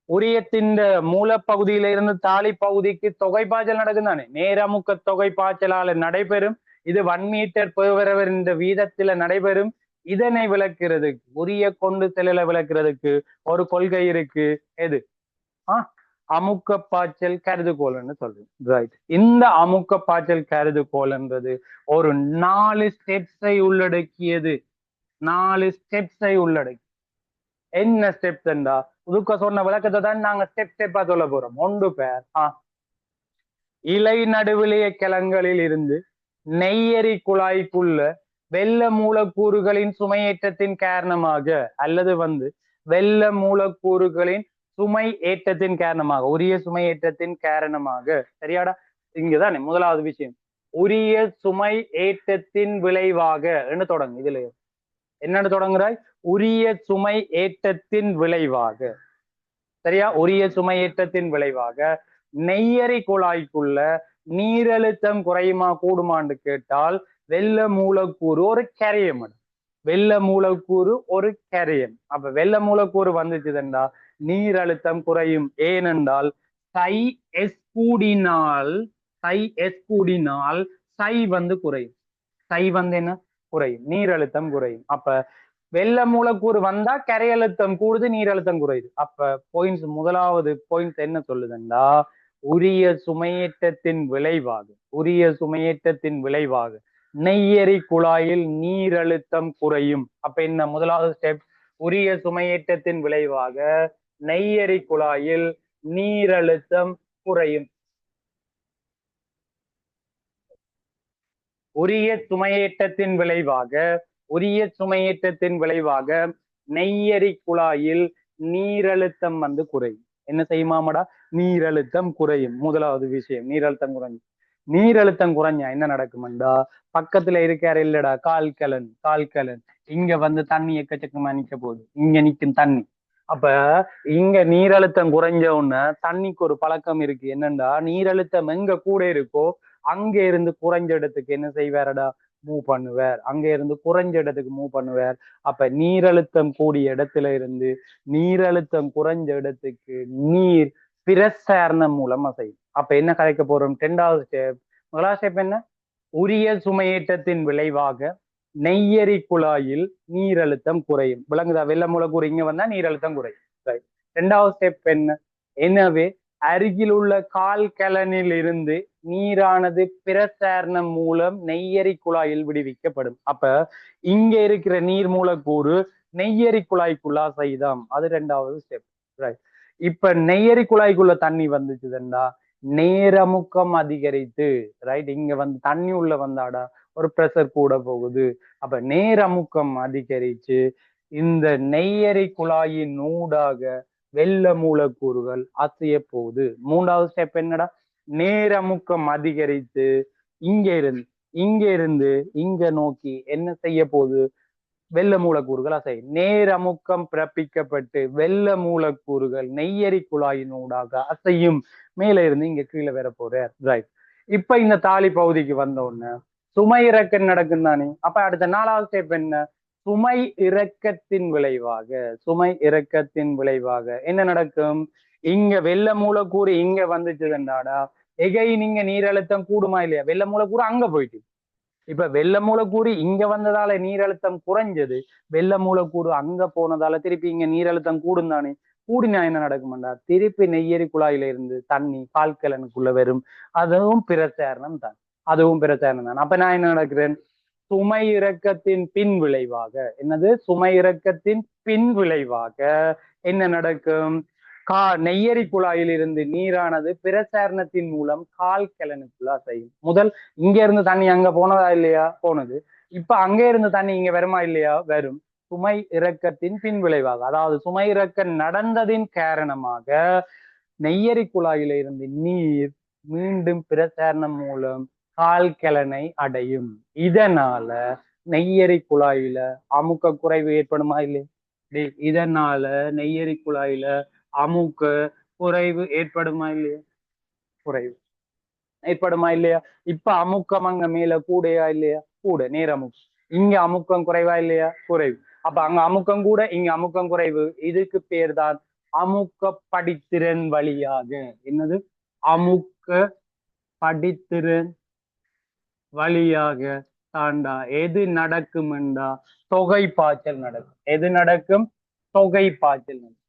உரியத்தின் மூலப்பகுதியில இருந்து தாலி பகுதிக்கு தொகை பாய்ச்சல் நடக்கும் தானே, நேரமுக்க தொகை பாய்ச்சலால நடைபெறும். இது 1 மீட்டர் பெறுவர் இந்த வீதத்தில நடைபெறும். இதனை விளக்குறதுக்கு, உரிய கொண்டு செல்ல விளக்குறதுக்கு ஒரு கொள்கை இருக்கு. எது? அமுக்க பாய்ச்சல் கருதுகோள்னு சொல்றோம். ரைட். இந்த அமுக்க பாய்ச்சல் கருதுகோள்ன்றது ஒரு 4 ஸ்டெப்ஸை உள்ளடக்கியது. 4 ஸ்டெப்ஸை உள்ளடக்கி. என்ன ஸ்டெப்ஸ் என்றா, உதுக்க சொன்ன விளக்கத்தை தான் நாங்க ஸ்டெப் ஸ்டெப்பா சொல்ல போறோம். ஒன்று பேர் இலை நடுவிலைய கிழங்களில் இருந்து நெய்யரி குழாய்க்குள்ள வெள்ள மூலக்கூறுகளின் சுமையேற்றத்தின் காரணமாக, அல்லது வந்து வெள்ள மூலக்கூறுகளின் சுமை ஏற்றத்தின் காரணமாக, உரிய சுமை ஏற்றத்தின் காரணமாக. சரியாடா? இங்கதானே முதலாவது விஷயம். உரிய சுமை ஏற்றத்தின் விளைவாக என்ன தொடங்கு. இதுல என்னன்னு தொடங்குறாய்? உரிய சுமை ஏற்றத்தின் விளைவாக. சரியா? உரிய சுமை ஏற்றத்தின் விளைவாக நெய்யரி குழாய்க்குள்ள நீரழுத்தம் குறையுமா கூடுமான்னு கேட்டால் வெள்ள மூலக்கூறு ஒரு கரையம். வெள்ள மூலக்கூறு ஒரு கரையம். அப்ப வெள்ள மூலக்கூறு வந்துச்சுதுண்டா நீர் அழுத்தம் குறையும். ஏனென்றால் சை எஸ் கூடினால் சை வந்து குறையும். சை வந்து என்ன குறையும்? நீர் அழுத்தம் குறையும். அப்ப வெள்ள மூலக்கூறு வந்தா கரையழுத்தம் கூடுது, நீர் அழுத்தம் குறையுது. அப்ப பாயிண்ட்ஸ், முதலாவது பாயிண்ட்ஸ் என்ன சொல்லுதுண்டா, உரிய சுமையேற்றத்தின் விளைவாக நெய்யரி குழாயில் நீர் அழுத்தம் குறையும். அப்ப என்ன முதலாவது ஸ்டெப்? உரிய சுமையேற்றத்தின் விளைவாக நெய்யரி குழாயில் நீர் அழுத்தம் குறையும். உரிய சுமையேற்றத்தின் விளைவாக நெய்யரி குழாயில் நீரழுத்தம் வந்து குறையும். என்ன செய்யுமாமடா? நீரழுத்தம் குறையும். முதலாவது விஷயம், நீரழுத்தம் குறையும். நீரழுத்தம் குறைஞ்சா என்ன நடக்கும்டா, பக்கத்துல இருக்காரு இல்லடா கால்கலன், இங்க வந்து தண்ணி எக்கச்சக்கமா நிக்க போகுது. இங்க நிக்கும் தண்ணி. அப்ப இங்க நீரழுத்தம் குறைஞ்ச உடனே தண்ணிக்கு ஒரு பழக்கம் இருக்கு. என்னண்டா, நீரழுத்தம் எங்க கூட இருக்கோ அங்க இருந்து குறைஞ்ச இடத்துக்கு என்ன செய்வாரடா, மூவ் பண்ணுவார். அங்க இருந்து குறைஞ்ச இடத்துக்கு மூவ் பண்ணுவார். அப்ப நீரழுத்தம் கூடிய இடத்துல இருந்து நீரழுத்தம் குறைஞ்ச இடத்துக்கு நீர் பிரசாரணம் மூலமா செய்யும். அப்ப என்ன கலைக்க போறோம்? 2வது ஸ்டெப். முதலாவது ஸ்டெப் என்ன? உரிய சுமையேற்றத்தின் விளைவாக நெய்யரி குழாயில் நீரழுத்தம் குறையும். விளங்குதா? வெள்ள மூலக்கூறு இங்க வந்தா நீரழுத்தம் குறையும். 2வது ஸ்டெப் என்ன? எனவே அருகில் உள்ள கால்கலனில் இருந்து நீரானது பிரசாரணம் மூலம் நெய்யரி குழாயில் விடுவிக்கப்படும். அப்ப இங்க இருக்கிற நீர் மூலக்கூறு நெய்யரி குழாய்க்குள்ளா செய்தாம். அது 2வது ஸ்டெப். ரைட். இப்ப நெய்யரி குழாய்க்குள்ள தண்ணி வந்துச்சுதுண்டா நேரமுக்கம் அதிகரித்து, ரைட், இங்க வந்து தண்ணி உள்ள வந்தாடா ஒரு பிரஷர் கூட போகுது. அப்ப நேரமுக்கம் அதிகரிச்சு இந்த நெய்யரி குழாயின் ஊடாக வெள்ள மூலக்கூறுகள் அசைய போகுது. 3வது ஸ்டெப் என்னடா? நேரமுக்கம் அதிகரித்து இங்க இருந்து இங்க நோக்கி என்ன செய்ய போகுது? வெள்ள மூலக்கூறுகள் அசையும். நேரமுக்கம் பிறப்பிக்கப்பட்டு வெள்ள மூலக்கூறுகள் நெய்யரி குழாயின் ஊடாக அசையும். மேல இருந்து இங்க கீழே வர போறார். ரைட். இப்ப இந்த தாலி பகுதிக்கு வந்த உடனே சுமை இறக்கம் நடக்கும் தானே. அப்ப அடுத்த 4வது ஸ்டெப் என்ன? சுமை இறக்கத்தின் விளைவாக என்ன நடக்கும்? இங்க வெள்ள மூலக்கூறு இங்க வந்துச்சுதுண்டாடா நீங்க நீரழுத்தம் கூடுமா இல்லையா? வெள்ள மூலக்கூறு அங்க போயிட்டு, இப்ப வெள்ள மூலக்கூறு இங்க வந்ததால நீரழுத்தம் குறைஞ்சது, வெள்ள மூலக்கூறு அங்க போனதால திருப்பி இங்க நீரழுத்தம் கூடும் தானே. கூடினா என்ன நடக்கும்டா, திருப்பி நெய்யரி குழாயில இருந்து தண்ணி கால்கலனுக்குள்ள வரும். அதுவும் பிரச்சாரணம் தான். அப்ப நான் என்ன நடக்கிறேன்? சுமை இறக்கத்தின் பின் விளைவாக, என்னது? சுமை இறக்கத்தின் பின் விளைவாக என்ன நடக்கும்? நெய்யரி குழாயில் இருந்து நீரானது பிரசாரணத்தின் மூலம் கால்கலனுக்குள்ள செய்யும். முதல் இங்க இருந்து தண்ணி அங்க போனதா இல்லையா? போனது. இப்ப அங்க இருந்து தண்ணி இங்க வருமா இல்லையா? வரும். சுமை இறக்கத்தின் பின் விளைவாக, அதாவது சுமை இறக்கம் நடந்ததின் காரணமாக நெய்யரி குழாயில இருந்து நீர் மீண்டும் பிரசரணம் மூலம் கால்கலனை அடையும். இதனால நெய்யரி குழாயில அமுக்க குறைவு ஏற்படுமா இல்லையா? இதனால நெய்யரி குழாயில அமுக்க குறைவு ஏற்படுமா இல்லையா? குறைவு ஏற்படுமா இல்லையா? இப்ப அமுக்கம் அங்க மேல கூடையா இல்லையா? கூட நேர் அமுக்கம். இங்க அமுக்கம் குறைவா இல்லையா? குறைவு. அப்ப அங்க அமுக்கம் கூட, இங்க அமுக்கம் குறைவு. இதுக்கு பேர் தான் அமுக்க படித்திறன் வழியாக. என்னது? அமுக்க படித்திறன் வழியாக தாண்டா எது நடக்கும் என்றா தொகை பாய்ச்சல் நடக்கும். எது நடக்கும்? தொகை பாய்ச்சல் நடக்கும்.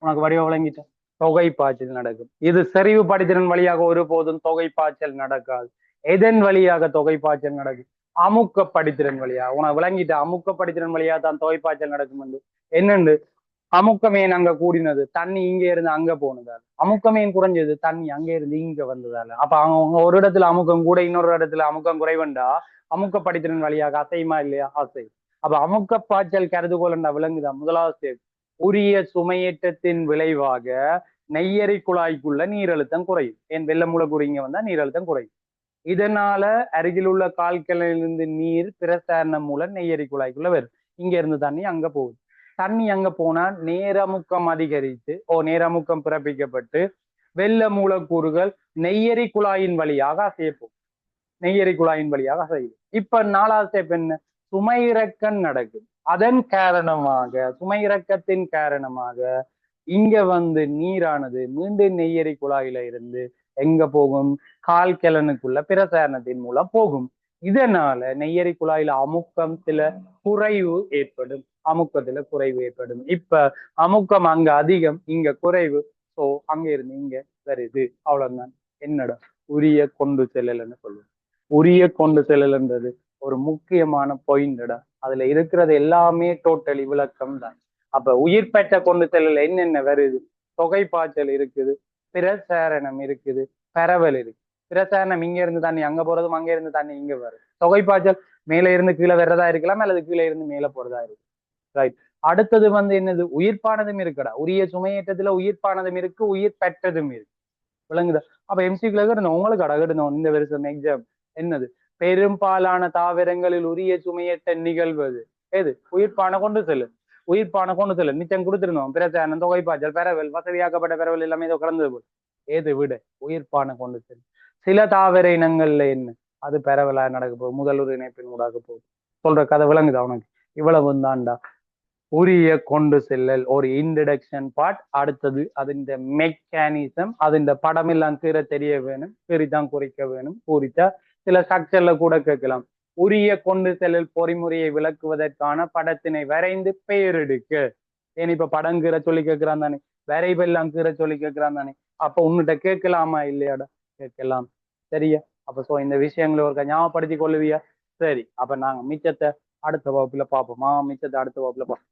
உனக்கு வடிவ விளங்கிட்ட? தொகை பாய்ச்சல் நடக்கும். இது செறிவு படித்திறன் வழியாக ஒருபோதும் தொகை பாய்ச்சல் நடக்காது. எதன் வழியாக தொகை பாய்ச்சல் நடக்கும்? அமுக்க படித்திறன் வழியா. உனக்கு விளங்கிட்ட? அமுக்க படித்திறன் வழியா தான் தொகை பாய்ச்சல் நடக்கும் என்று. என்னண்டு? அமுக்கமேன் அங்க கூடினது, தண்ணி இங்க இருந்து அங்க போனதால. அமுக்கமேன் குறைஞ்சது, தண்ணி அங்க இருந்து இங்க வந்ததால. அப்ப அவங்க ஒரு இடத்துல அமுக்கம் கூட, இன்னொரு இடத்துல அமுக்கம் குறைவண்டா அமுக்க படித்திறன் வழியாக அசையுமா இல்லையா? அசை. அப்ப அமுக்க பாய்ச்சல் கருதுகோள் என்றா விளங்குதா? முதலாவது உரிய சுமையேற்றத்தின் விளைவாக நெய்யரி குழாய்க்குள்ள நீரழுத்தம் குறையும். ஏன் வெள்ள மூலக்கூறு இங்க வந்தா நீரழுத்தம் குறையும். இதனால அருகில் உள்ள கால்களிலிருந்து நீர் பிரசாரணம் மூலம் நெய்யரி குழாய்க்குள்ள வரும். இங்க இருந்து தண்ணி அங்க போகுது. தண்ணி அங்க போனா நேரமுக்கம் அதிகரித்து நேரமுக்கம் பிறப்பிக்கப்பட்டு வெள்ள மூலக்கூறுகள் நெய்யரி குழாயின் வழியாக அசையப்போம். நெய்யரி குழாயின் வழியாக அசையும். இப்ப நாலாவது ஸ்டெப் என்ன? சுமையிறக்கம் நடக்குது. அதன் காரணமாக, சுமையிறக்கத்தின் காரணமாக இங்க வந்து நீரானது மீண்டும் நெய்யரி குழாயில இருந்து எங்க போகும்? கால்கிழனுக்குள்ள பிரசாரணத்தின் மூலம் போகும். இதனால நெய்யரி குழாயில அமுக்கம் சில குறைவு ஏற்படும். அமுக்கத்துல குறைவு ஏற்படும். இப்ப அமுக்கம் அங்க அதிகம், இங்க குறைவு. சோ அங்க இருந்து இங்க வருது. அவ்வளவுதான். என்னடா உரிய கொண்டு செல்லல்னு சொல்லுவோம். உரிய கொண்டு செல்லல்ன்றது ஒரு முக்கியமான பாயிண்ட்டடா. அதுல இருக்கிறது எல்லாமே டோட்டலி விளக்கம் தான். அப்ப உயிர் பெற்ற கொண்டு செல்லல என்னென்ன வருது? தொகை பாய்ச்சல் இருக்குது, பிரசாரணம் இருக்குது, பரவல் இருக்கு. பிரசாரணம் இங்க இருந்து தண்ணி அங்க போறதும், அங்க இருந்து தண்ணி இங்க வருது. தொகை பாய்ச்சல் மேல இருந்து கீழே வர்றதா இருக்கலாம், அல்லது கீழே இருந்து மேல போறதா இருக்கு. ரைட். அடுத்தது வந்து என்னது? உயிர்ப்பானதும் இருக்குடா. உரிய சுமையேற்றத்துல உயிர்ப்பானதும் இருக்கு, உயிர் பெற்றதும் இருக்கு. விளங்குதா? அப்ப எம்சிக்குள்ள இருந்தோம் உங்களுக்கு அடகிடணும் இந்த வருஷம் எக்ஸாம். என்னது? பெரும்பாலான தாவரங்களில் உரிய சுமையேற்ற நிகழ்வது எது? உயிர்ப்பான கொண்டு செல்லு. உயிர்ப்பான கொண்டு செல்லு நிச்சயம் கொடுத்திருந்தோம். பிரச்சாரம், தொகை பாய்ச்சல், பரவல், வசதியாக்கப்பட்ட பரவல் எல்லாமே இதோ கலந்தது போல். ஏது விட உயிர்ப்பான கொண்டு செல்லு. சில தாவர இனங்கள்ல என்ன? அது பரவலா நடக்க போகுது, முதல்வர் இணைப்பின் ஊடாக போகுது. சொல்ற கதை விளங்குதா உனக்கு? இவ்வளவு தான்டா உரிய கொண்டு செல்லல் ஒரு இன்ட்ரடக்ஷன் பார்ட். அடுத்தது அதின் மெக்கானிசம், அதின் படம் எல்லாம் கீற தெரிய வேணும், கீறித்தான் குறிக்க வேணும். குறித்தா சில ஸ்ட்ரக்சர்ல கூட கேட்கலாம். உரிய கொண்டு செல்லல் பொறிமுறையை விளக்குவதற்கான படத்தினை வரைந்து பெயரெடுக்க. ஏன் இப்ப படம் கீற சொல்லி கேட்கிறான் தானே, வரைவெல்லாம் கீற சொல்லி கேட்கிறான் தானே. அப்ப உன்னிட்ட கேட்கலாமா இல்லையாடா? கேட்கலாம். சரியா? அப்ப சோ இந்த விஷயங்களை ஒரு ஞாபகப்படுத்தி கொள்ளுவியா? சரி, அப்ப நாங்க மிச்சத்தை அடுத்த வகுப்புல பார்ப்போமா? மிச்சத்தை அடுத்த வகுப்புல பார்ப்போம்.